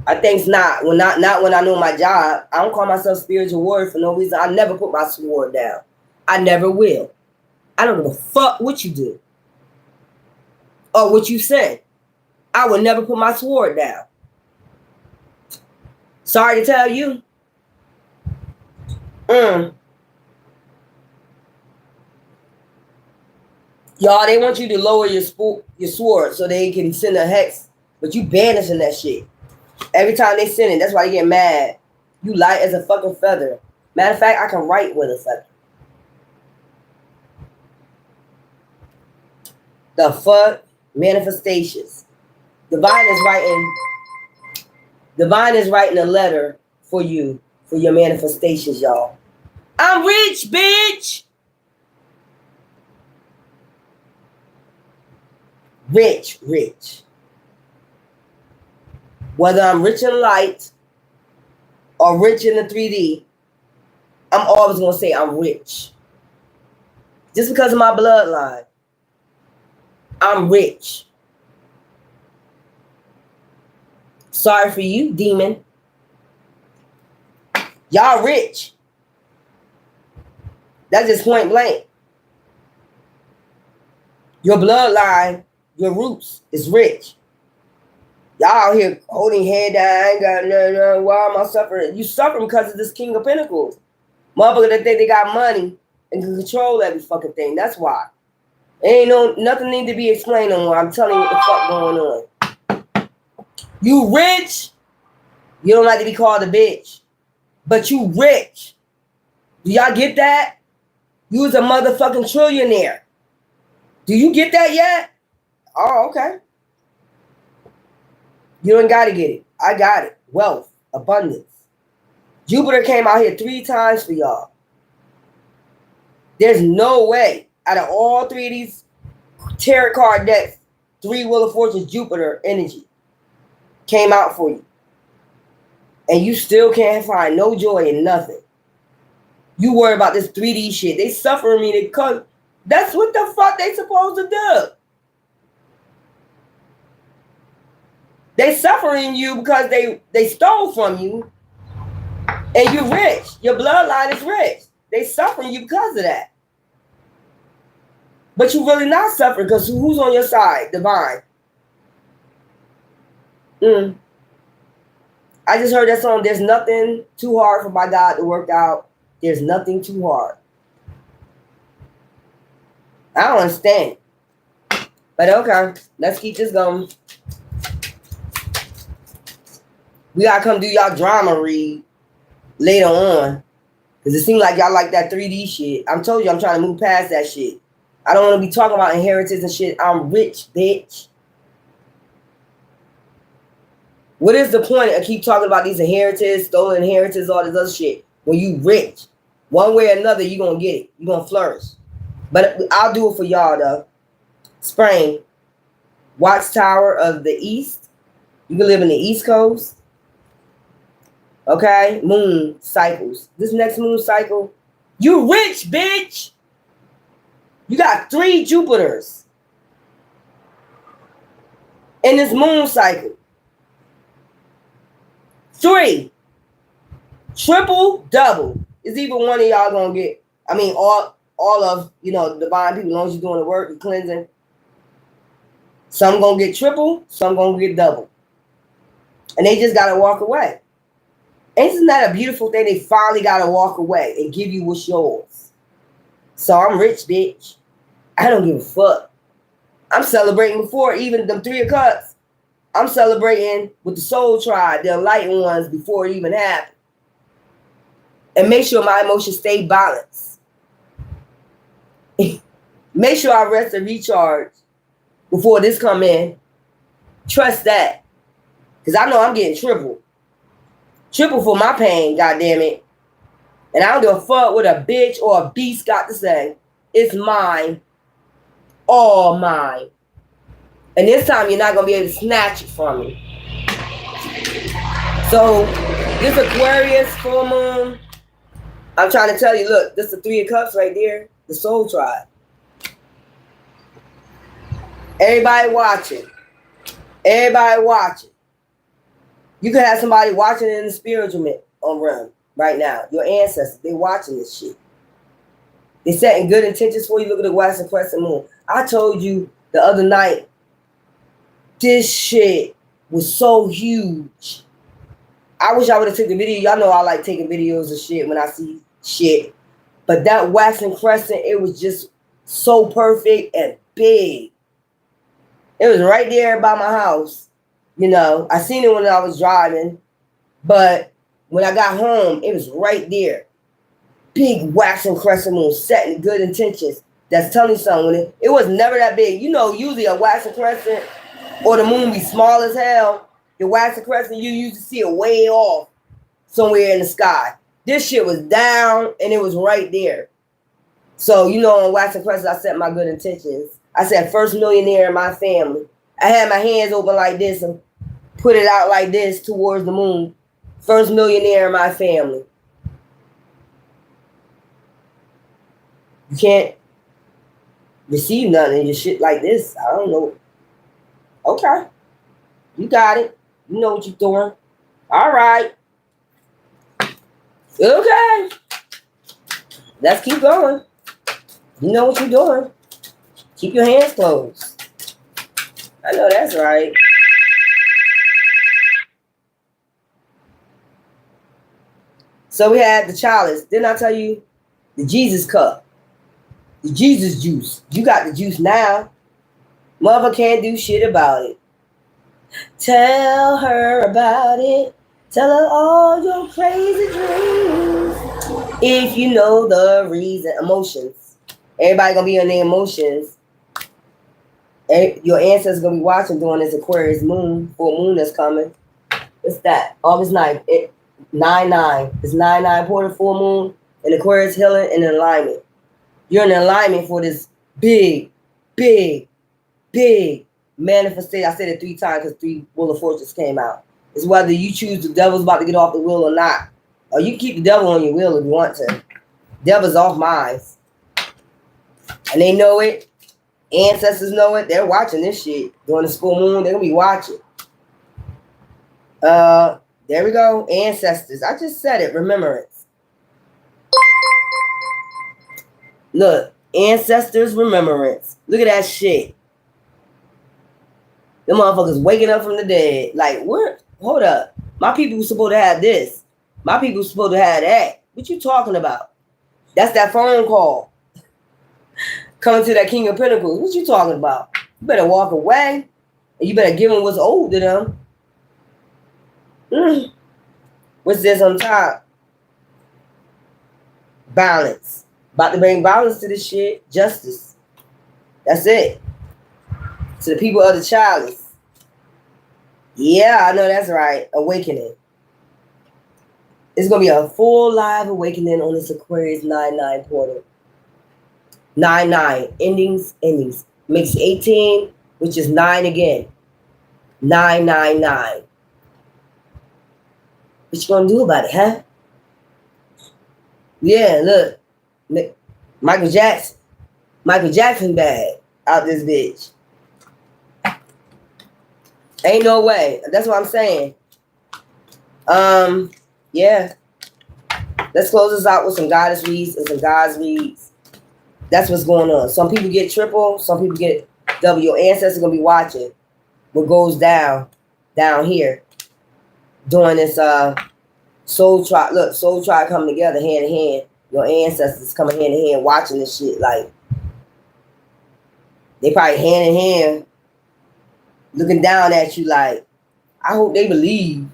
I think's not. Not when I know my job. I don't call myself spiritual warrior for no reason. I never put my sword down. I never will. I don't give a fuck what you do or what you say. I would never put my sword down. Sorry to tell you. Y'all, they want you to lower your sword so they can send a hex, but you banishing that shit. Every time they send it, that's why they get mad. You light as a fucking feather. Matter of fact, I can write with a feather. The fuck? Manifestations. Divine is writing a letter for you, for your manifestations, y'all. I'm rich, bitch! Rich. Whether I'm rich in light or rich in the 3D, I'm always going to say I'm rich. Just because of my bloodline, I'm rich. Sorry for you, demon. Y'all rich. That's just point blank. Your bloodline, your roots is rich. Y'all out here holding head down. I ain't got no. Why am I suffering? You suffering because of this King of Pentacles. Motherfucker that think they got money and can control every fucking thing. That's why. Ain't nothing need to be explained no more. I'm telling you what the fuck going on. You rich. You don't like to be called a bitch. But you rich. Do y'all get that? You was a motherfucking trillionaire. Do you get that yet? Oh, okay. You don't got to get it. I got it. Wealth, abundance. Jupiter came out here 3 times for y'all. There's no way out of all 3 of these tarot card decks, 3 Wheel of Fortune Jupiter energy came out for you. And you still can't find no joy in nothing. You worry about this 3D shit. They suffering me because that's what the fuck they supposed to do. They suffering you because they stole from you and you're rich. Your bloodline is rich. They suffering you because of that. But you're really not suffering because who's on your side? Divine. I just heard that song. There's nothing too hard for my God to work out. There's nothing too hard. I don't understand. But okay, let's keep this going. We gotta come do y'all drama read later on. Because it seems like y'all like that 3D shit. I'm told you I'm trying to move past that shit. I don't want to be talking about inheritance and shit. I'm rich, bitch. What is the point of keep talking about these inheritance, stolen inheritance, all this other shit? When you rich, one way or another, you're going to get it. You're going to flourish. But I'll do it for y'all, though. Spring, Watchtower of the East. You can live in the East Coast. Okay? Moon cycles. This next moon cycle, you rich, bitch. You got 3 Jupiters in this moon cycle. 3. Triple, double. Is either one of y'all gonna get, I mean, all of, divine people, as long as you're doing the work, you're cleansing. Some gonna get triple, some gonna get double. And they just gotta walk away. Isn't that a beautiful thing? They finally gotta walk away and give you what's yours. So I'm rich, bitch. I don't give a fuck. I'm celebrating before even them 3 of Cups. I'm celebrating with the soul tribe, the enlightened ones, before it even happened. And make sure my emotions stay balanced. Make sure I rest and recharge before this come in. Trust that. Because I know I'm getting triple. Triple for my pain, goddammit. And I don't give a fuck what a bitch or a beast got to say. It's mine. All mine. And this time you're not going to be able to snatch it from me. So, this Aquarius full moon, I'm trying to tell you, look, this is the Three of Cups right there. The Soul Tribe. Everybody watching. Everybody watching. You could have somebody watching in the spiritual realm right now. Your ancestors, they watching this shit. They setting good intentions for you. Look at the Waxing Crescent Moon. I told you the other night, this shit was so huge. I wish I would have taken the video. Y'all know I like taking videos of shit when I see shit. But that Waxing Crescent, it was just so perfect and big. It was right there by my house. You know, I seen it when I was driving, but when I got home, it was right there. Big Waxing Crescent Moon, setting good intentions. That's telling you something. It was never that big. You know, usually a Waxing Crescent or the moon be small as hell. The Waxing Crescent, you usually see it way off somewhere in the sky. This shit was down and it was right there. So, you know, on Waxing Crescent, I set my good intentions. I said, first millionaire in my family. I had my hands open like this and put it out like this towards the moon. First millionaire in my family. You can't receive nothing in your shit like this. I don't know. Okay. You got it. You know what you're doing. All right. Okay. Let's keep going. You know what you're doing. Keep your hands closed. I know that's right. So we had the chalice. Didn't I tell you? The Jesus cup. The Jesus juice. You got the juice now. Mother can't do shit about it. Tell her about it. Tell her all your crazy dreams. If you know the reason. Emotions. Everybody gonna be on their emotions. Your ancestors gonna be watching during this Aquarius moon, full moon that's coming. What's that? August 9th. 9/9. It's 9/9 portal full moon and Aquarius healing and alignment. You're in alignment for this big, big, big manifestation. I said it 3 times because 3 Wheel of Fortunes came out. It's whether you choose the devil's about to get off the wheel or not. Or you keep the devil on your wheel if you want to. Devil's off mine. And they know it. Ancestors know it. They're watching this shit. During the full moon, they're going to be watching. There we go. Ancestors. I just said it. Remembrance. Look. Ancestors remembrance. Look at that shit. Them motherfuckers waking up from the dead. Like, what? Hold up. My people were supposed to have this. My people were supposed to have that. What you talking about? That's that phone call. Coming to that King of Pentacles. What you talking about? You better walk away. And you better give them what's owed to them. What's this on top? Balance. About to bring balance to this shit. Justice. That's it. To the people of the chalice. Yeah, I know that's right. Awakening. It's going to be a full live awakening on this Aquarius 9/9 portal. 9/9. Endings. Makes 18, which is 9 again. 999. What you going to do about it, huh? Yeah, look. Michael Jackson. Michael Jackson bad out this bitch. Ain't no way. That's what I'm saying. Yeah. Let's close this out with some goddess reads and some gods reads. That's what's going on. Some people get triple. Some people get double. Your ancestors are going to be watching what goes down here during this soul tribe. Look, soul tribe coming together hand in hand. Your ancestors coming hand in hand watching this shit. Like, they probably hand in hand looking down at you like, I hope they believe.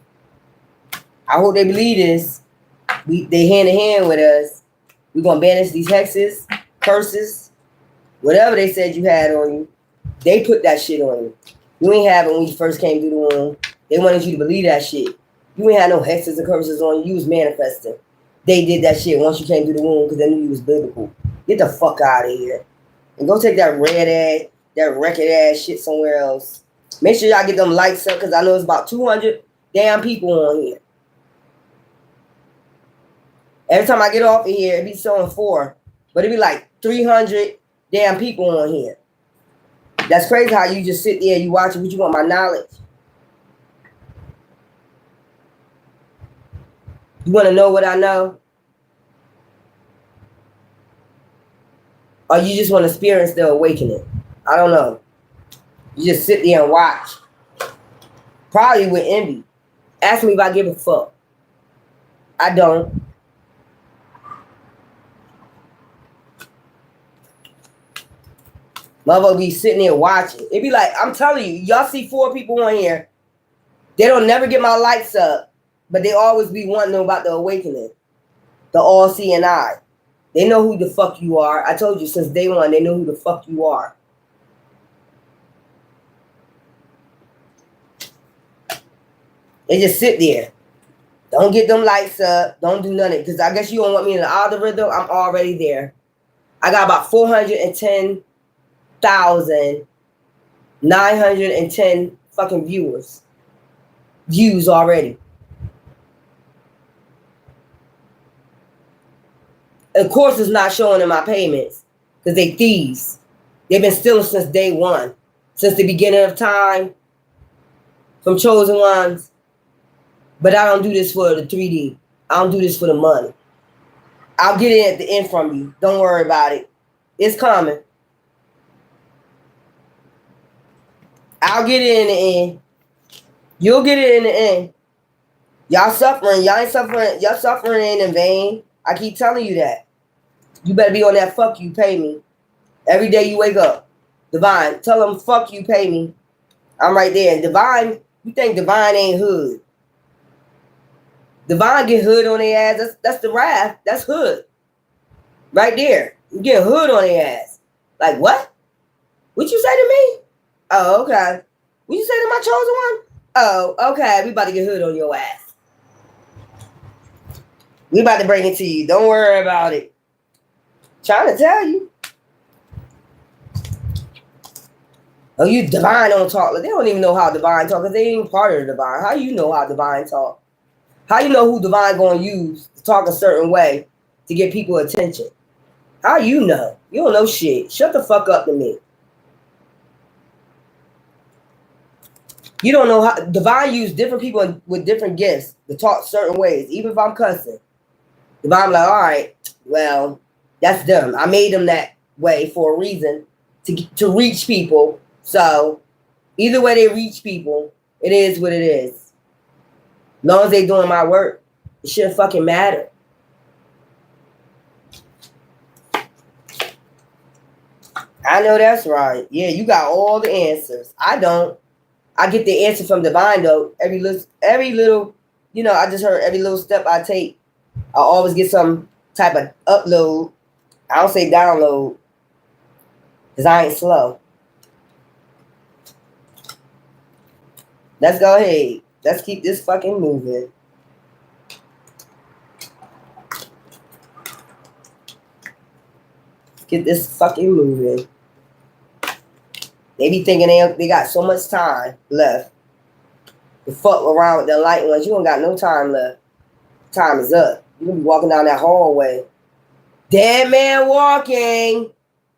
I hope they believe this. They hand in hand with us. We're going to banish these hexes, curses. Whatever they said you had on you, they put that shit on you. You ain't have it when you first came through the womb. They wanted you to believe that shit. You ain't had no hexes and curses on you. You was manifesting. They did that shit once you came through the womb because they knew you was biblical. Get the fuck out of here. And go take that red ass, that record ass shit somewhere else. Make sure y'all get them lights up because I know it's about 200 damn people on here. Every time I get off of here, it be showing 4. But it be like 300 damn people on here. That's crazy how you just sit there and you watch it. But you want my knowledge? You want to know what I know? Or you just want to experience the awakening? I don't know. You just sit there and watch. Probably with envy. Ask me if I give a fuck. I don't. Motherfucker be sitting there watching. It be like, I'm telling you, y'all see 4 people on here. They don't never get my lights up, but they always be wanting to know about the awakening. The all-seeing eye. They know who the fuck you are. I told you since day one, they know who the fuck you are. They just sit there. Don't get them lights up. Don't do nothing. Because I guess you don't want me in the algorithm. I'm already there. I got about 410,910 fucking viewers. Views already. Of course, it's not showing in my payments because they thieves. They've been stealing since day one, since the beginning of time, from chosen ones. But I don't do this for the 3D. I don't do this for the money. I'll get it at the end from you. Don't worry about it. It's coming. I'll get it in the end. You'll get it in the end. Y'all suffering. Y'all ain't suffering. Y'all suffering ain't in vain. I keep telling you that. You better be on that fuck you, pay me. Every day you wake up. Divine, tell them fuck you, pay me. I'm right there. And Divine, you think Divine ain't hood. Divine get hood on their ass. That's the wrath. That's hood. Right there. You get hood on their ass. Like what? What you say to me? Oh, okay. What you say to my chosen one? Oh, okay. We about to get hood on your ass. We about to bring it to you. Don't worry about it. Trying to tell you. Oh, you Divine don't talk. They don't even know how Divine talk because they ain't part of the Divine. How you know how Divine talk? How you know who Divine gonna use to talk a certain way to get people attention? How you know? You don't know shit. Shut the fuck up to me. You don't know how Divine use different people with different gifts to talk certain ways. Even if I'm cussing, Divine like, all right, well, that's them. I made them that way for a reason to reach people. So either way they reach people, it is what it is. As long as they doing my work, it shouldn't fucking matter. I know that's right. Yeah, you got all the answers. I don't. I get the answer from Divine though. Every little, you know, I just heard every little step I take, I always get some type of upload. I don't say download, because I ain't slow. Let's go ahead. Let's keep this fucking moving. Get this fucking moving. They be thinking they got so much time left to fuck around with the light ones. You don't got no time left. Time is up. You're going to be walking down that hallway. Dead man walking.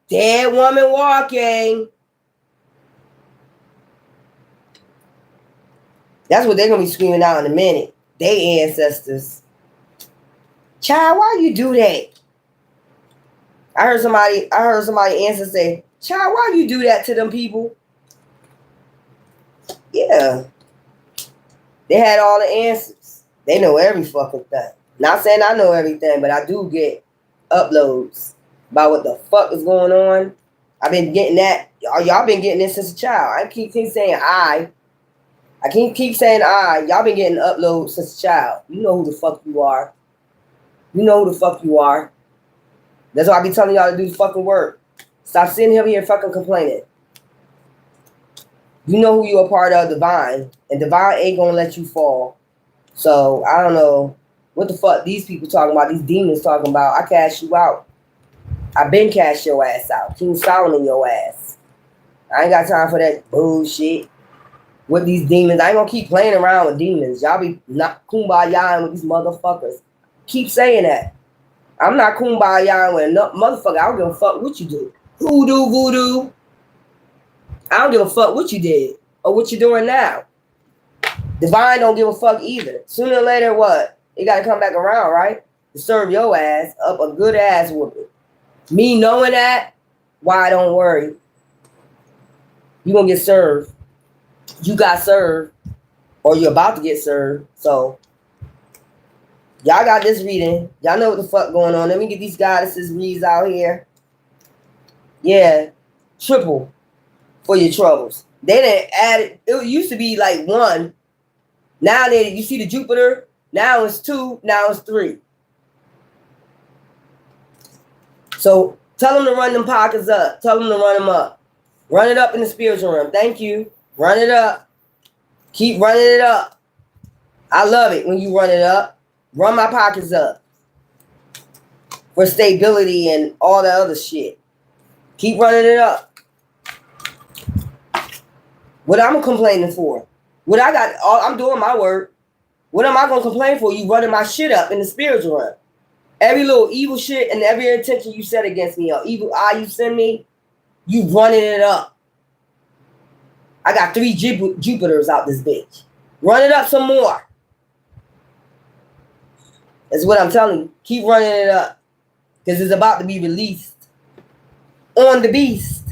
Dead woman walking. That's what they're going to be screaming out in a minute. They ancestors. Child, why you do that? I heard somebody ancestor say, child, why you do that to them people? Yeah. They had all the answers. They know every fucking thing. Not saying I know everything, but I do get uploads about what the fuck is going on. I've been getting that. Y'all been getting this since a child. I keep saying I can't keep saying I. Y'all been getting uploads since a child. You know who the fuck you are. You know who the fuck you are. That's why I be telling y'all to do the fucking work. Stop sitting here fucking complaining. You know who you're a part of, divine. And divine ain't gonna let you fall. So, I don't know what the fuck these people talking about, these demons talking about. I cast you out. I been cast your ass out. King Solomon your ass. I ain't got time for that bullshit with these demons. I ain't gonna keep playing around with demons. Y'all be not kumbaya with these motherfuckers. Keep saying that. I'm not kumbaya with no motherfucker. I don't give a fuck what you do. Hoodoo, voodoo. I don't give a fuck what you did or what you're doing now. Divine don't give a fuck either. Sooner or later, what? It got to come back around, right? To serve your ass up a good ass whooping. Me knowing that, why don't worry. You gonna get served. You got served, or you're about to get served. So, y'all got this reading. Y'all know what the fuck going on. Let me get these goddesses reads out here. Yeah, triple for your troubles. They didn't add it. It used to be like 1. Now you see the Jupiter. Now it's 2. Now it's 3. So tell them to run them pockets up. Tell them to run them up. Run it up in the spiritual realm. Thank you. Run it up. Keep running it up. I love it when you run it up. Run my pockets up. For stability and all that other shit. Keep running it up. What I'm complaining for? What I got, I'm doing my work. What am I going to complain for? You running my shit up in the spiritual realm. Every little evil shit and every intention you set against me or evil eye you send me, you running it up. I got 3 Jupiters out this bitch. Run it up some more. That's what I'm telling you. Keep running it up. Because it's about to be released on the beast.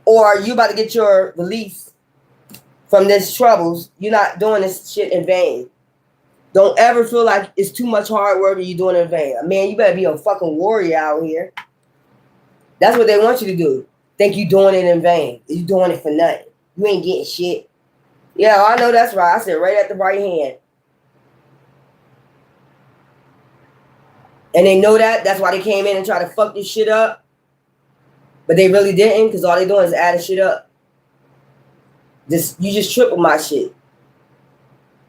Or you about to get your release from this troubles. You're not doing this shit in vain. Don't ever feel like it's too much hard work and you're doing it in vain. Man, you better be a fucking warrior out here. That's what they want you to do. Think you doing it in vain. You doing it for nothing. You ain't getting shit. Yeah, I know that's right. I said right at the right hand. And they know that. That's why they came in and tried to fuck this shit up. But they really didn't, because all they doing is adding shit up. You just triple my shit.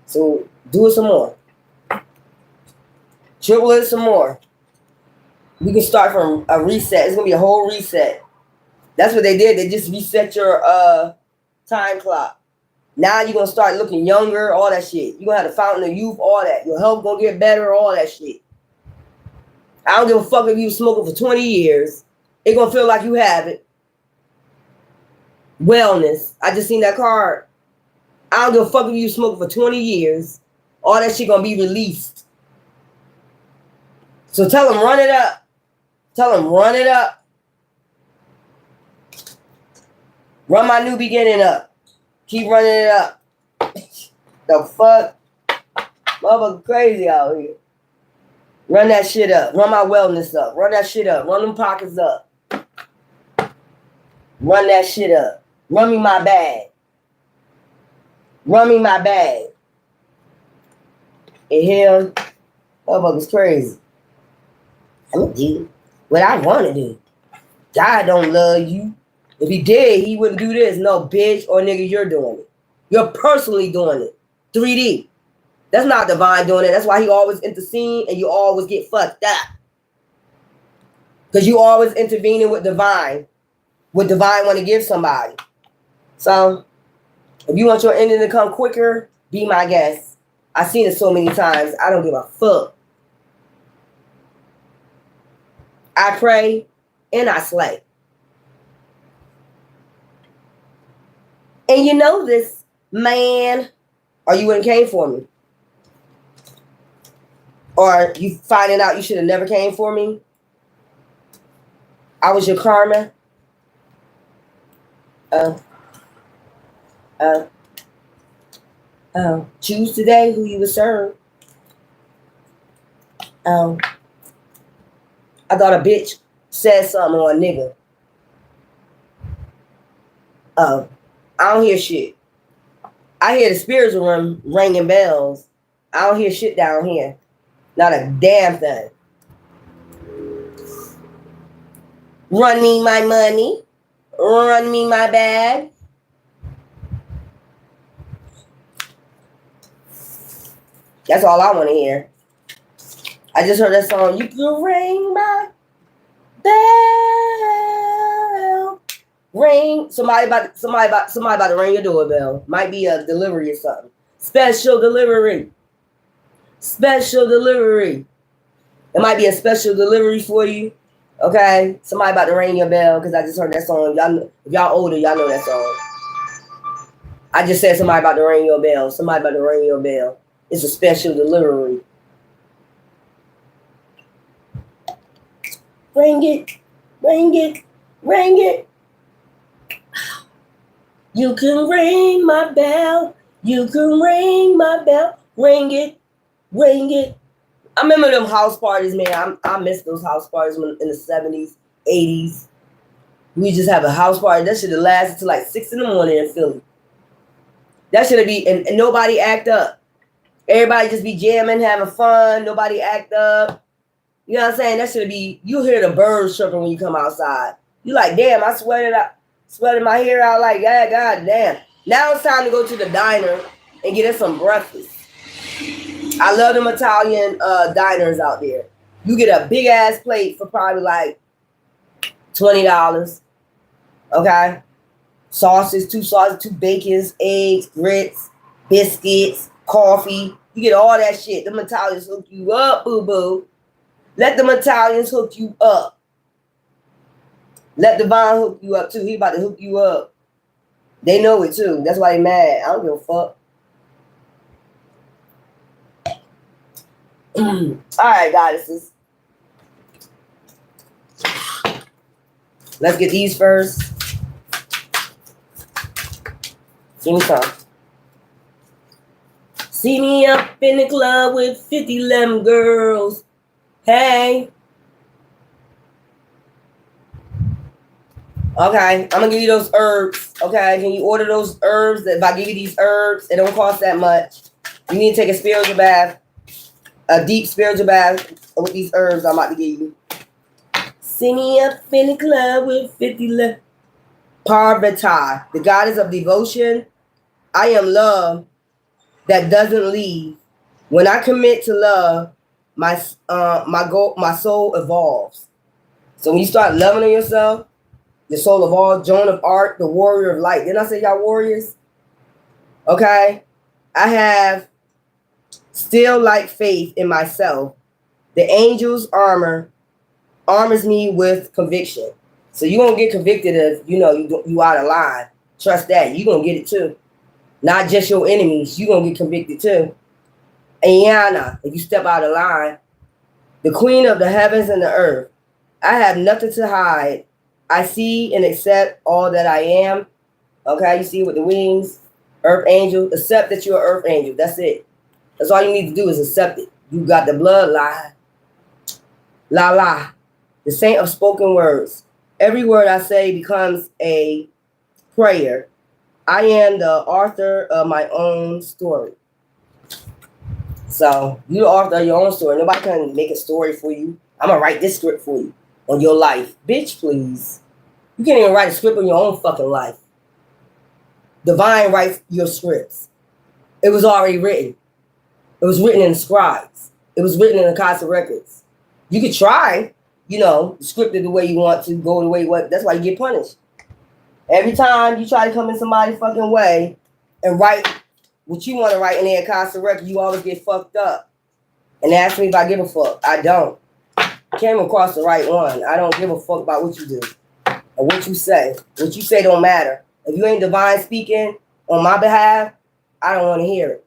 So do it some more. Triple it some more. We can start from a reset. It's gonna be a whole reset. That's what they did. They just reset your time clock. Now you're gonna start looking younger, all that shit. You're gonna have the fountain of youth, all that. Your health gonna get better, all that shit. I don't give a fuck if you smoking for 20 years. It's gonna feel like you have it. Wellness. I just seen that card. I don't give a fuck if you smoking for 20 years. All that shit gonna be released. So tell them run it up. Tell them run it up. Run my new beginning up. Keep running it up. The fuck? Motherfucker crazy out here. Run that shit up. Run my wellness up. Run that shit up. Run them pockets up. Run that shit up. Run me my bag. Run me my bag. And hell, motherfucker's crazy. I'm gonna do what I want to do. God don't love you. If he did, he wouldn't do this. No, bitch or nigga, you're doing it. You're personally doing it. 3D. That's not divine doing it. That's why he always intercede and you always get fucked up. Because you always intervening with divine. What divine want to give somebody. So, if you want your ending to come quicker, be my guest. I've seen it so many times. I don't give a fuck. I pray and I slay. And you know this, man, or you wouldn't came for me. Or you finding out you should have never came for me. I was your karma. Choose today who you would serve. I thought a bitch said something or a nigga. I don't hear shit. I hear the spiritual room ringing bells. I don't hear shit down here. Not a damn thing. Run me my money. Run me my bag. That's all I want to hear. I just heard that song. You can ring my bell. Ring. Somebody about to ring your doorbell. Might be a delivery or something. Special delivery. Special delivery. It might be a special delivery for you. Okay? Somebody about to ring your bell because I just heard that song. Y'all, if y'all older, y'all know that song. I just said somebody about to ring your bell. Somebody about to ring your bell. It's a special delivery. Ring it. Ring it. Ring it. You can ring my bell. You can ring my bell. Ring it. Ring it. I remember them house parties, man. I miss those house parties in the 70s, 80s. We just have a house party. That should have lasted till like 6 in the morning in Philly. That should have be, and nobody act up. Everybody just be jamming, having fun. Nobody act up. You know what I'm saying? That should be, you hear the birds chirping when you come outside. You like, damn, I sweated my hair out like that. God damn. Now it's time to go to the diner and get us some breakfast. I love them Italian diners out there. You get a big ass plate for probably like $20. Okay? Sauces, 2 sauces, 2 bacons, eggs, grits, biscuits, coffee. You get all that shit. Them Italians hook you up, boo-boo. Let them Italians hook you up. Let Devon hook you up too. He about to hook you up. They know it too. That's why they mad. I don't give a fuck. All right, goddesses. Let's get these first. Give me some. See me up in the club with 50 lemon girls. Hey. Okay, I'm gonna give you those herbs. Okay, can you order those herbs? If I give you these herbs, it don't cost that much. You need to take a spiritual bath, a deep spiritual bath with these herbs I'm about to give you. See me up in the club with 50 lemon. Parvati, the goddess of devotion. I am love that doesn't leave. When I commit to love, my soul evolves. So when you start loving on yourself, your soul evolves. Joan of Arc, the warrior of light. Didn't I say y'all warriors? Okay. I have still like faith in myself. The angel's armors me with conviction. So you won't get convicted if you out of line. Trust that. You're going to get it too. Not just your enemies. You're going to get convicted too. Ayana, if you step out of line, the queen of the heavens and the earth. I have nothing to hide. I see and accept all that I am. Okay, you see with the wings. Earth angel. Accept that you're an earth angel. That's it. That's all you need to do is accept it. You got the bloodline. La la. The saint of spoken words. Every word I say becomes a prayer. I am the author of my own story. So you're the author of your own story. Nobody can make a story for you. I'm going to write this script for you on your life. Bitch, please. You can't even write a script on your own fucking life. Divine writes your scripts. It was already written. It was written in the scribes. It was written in the Casa Records. You could try, script it the way you want to, go the way you want. That's why you get punished. Every time you try to come in somebody's fucking way and write what you want to write in their Casa Record, you always get fucked up. And ask me if I give a fuck. I don't. Came across the right one. I don't give a fuck about what you do or what you say. What you say don't matter. If you ain't divine speaking on my behalf, I don't want to hear it.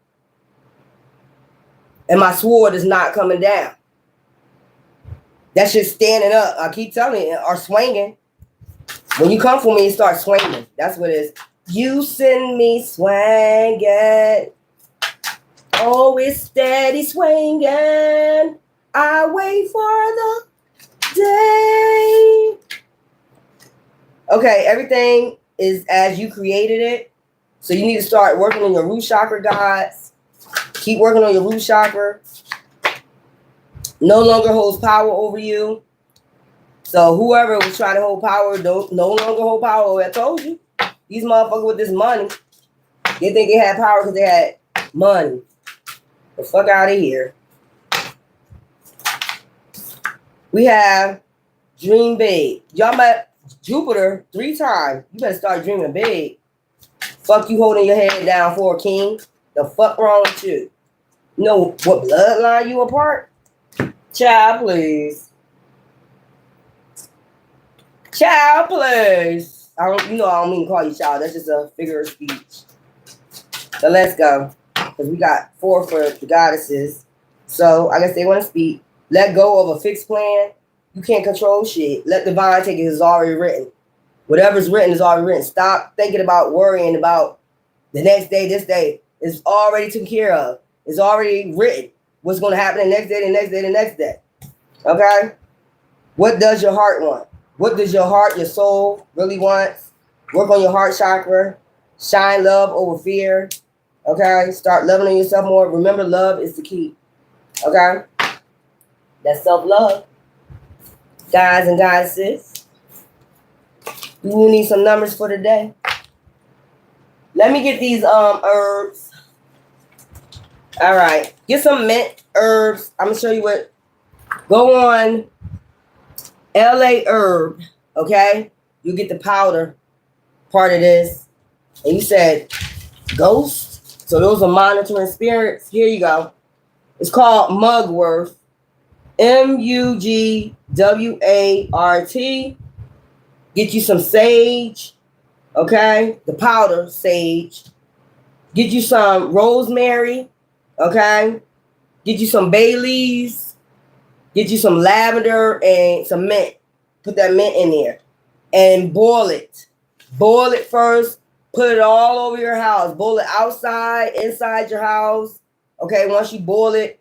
And my sword is not coming down. That shit's standing up. I keep telling you, or swinging. When you come for me, it starts swinging. That's what it is. You send me swinging. Oh, it's steady swinging. I wait for the day. Okay, everything is as you created it. So you need to start working on your root chakra, guys. Keep working on your root chakra. No longer holds power over you. So whoever was trying to hold power don't no longer hold power. I told you. These motherfuckers with this money, they think they had power because they had money. The fuck out of here. We have dream big. Y'all met Jupiter 3 times. You better start dreaming big. Fuck you holding your head down for a king. The fuck wrong with you? You know what bloodline you apart? Child, please. Child, please. I don't mean to call you child. That's just a figure of speech. So let's go. Because we got 4 for the goddesses. So I guess they want to speak. Let go of a fixed plan. You can't control shit. Let divine take it. It's already written. Whatever's written is already written. Stop thinking about worrying about the next day, this day. It's already taken care of. It's already written. What's going to happen the next day, the next day, the next day. Okay? What does your heart want? What does your heart, your soul really wants? Work on your heart chakra. Shine love over fear. Okay? Start loving on yourself more. Remember, love is the key. Okay? That's self-love. Guys and goddesses. You need some numbers for today. Let me get these herbs. All right. Get some mint herbs. I'm going to show you what. Go on LA herb. Okay? You get the powder part of this. And you said ghost. So those are monitoring spirits. Here you go. It's called mugwort. mugwart. Get you some sage. Okay? The powder sage. Get you some rosemary. Okay? Get you some bay leaves. Get you some lavender and some mint. Put that mint in there. And boil it. Boil it first. Put it all over your house. Boil it outside, inside your house. Okay? Once you boil it,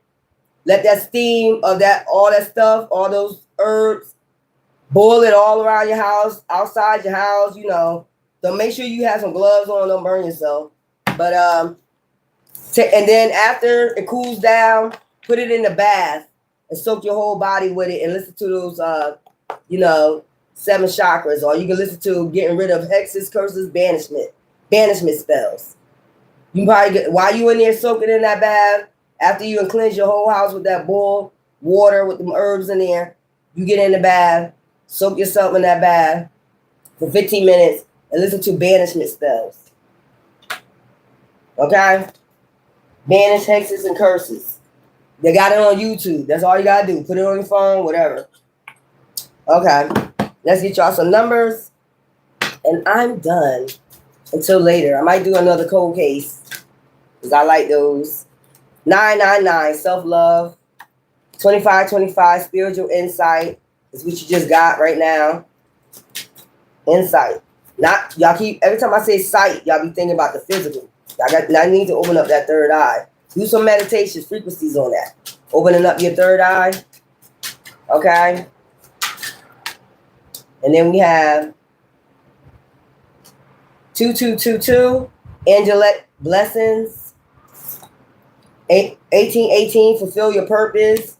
let that steam of that, all that stuff, all those herbs, boil it all around your house, outside your house, you know. So make sure you have some gloves on, don't burn yourself. But and then after it cools down, put it in the bath and soak your whole body with it and listen to those 7 chakras. Or you can listen to getting rid of hexes, curses, banishment spells. You can probably get, while you in there soaking in that bath, after you cleanse your whole house with that boiled water with them herbs in there, you get in the bath, soak yourself in that bath for 15 minutes and listen to banishment spells. Okay? Banish hexes and curses. They got it on YouTube. That's all you got to do. Put it on your phone, whatever. Okay. Let's get y'all some numbers. And I'm done until later. I might do another cold case because I like those. 999, self-love. 2525, spiritual insight. Is what you just got right now. Insight. Not y'all keep every time I say sight, y'all be thinking about the physical. I need to open up that third eye. Do some meditations, frequencies on that. Opening up your third eye. Okay. And then we have 2222, angelic blessings. 1818, fulfill your purpose.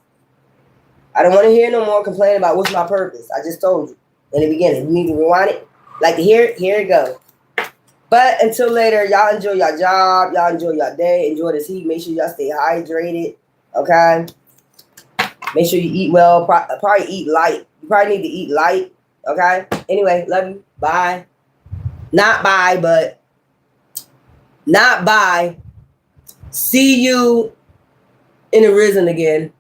I don't want to hear no more complain about what's my purpose. I just told you in the beginning. You need to rewind it. Like to hear it, here it goes. But until later, y'all enjoy your job. Y'all enjoy your day. Enjoy this heat. Make sure y'all stay hydrated. Okay? Make sure you eat well. Probably eat light. You probably need to eat light. Okay? Anyway, love you. Bye. Not bye, but not bye. See you in the risen again.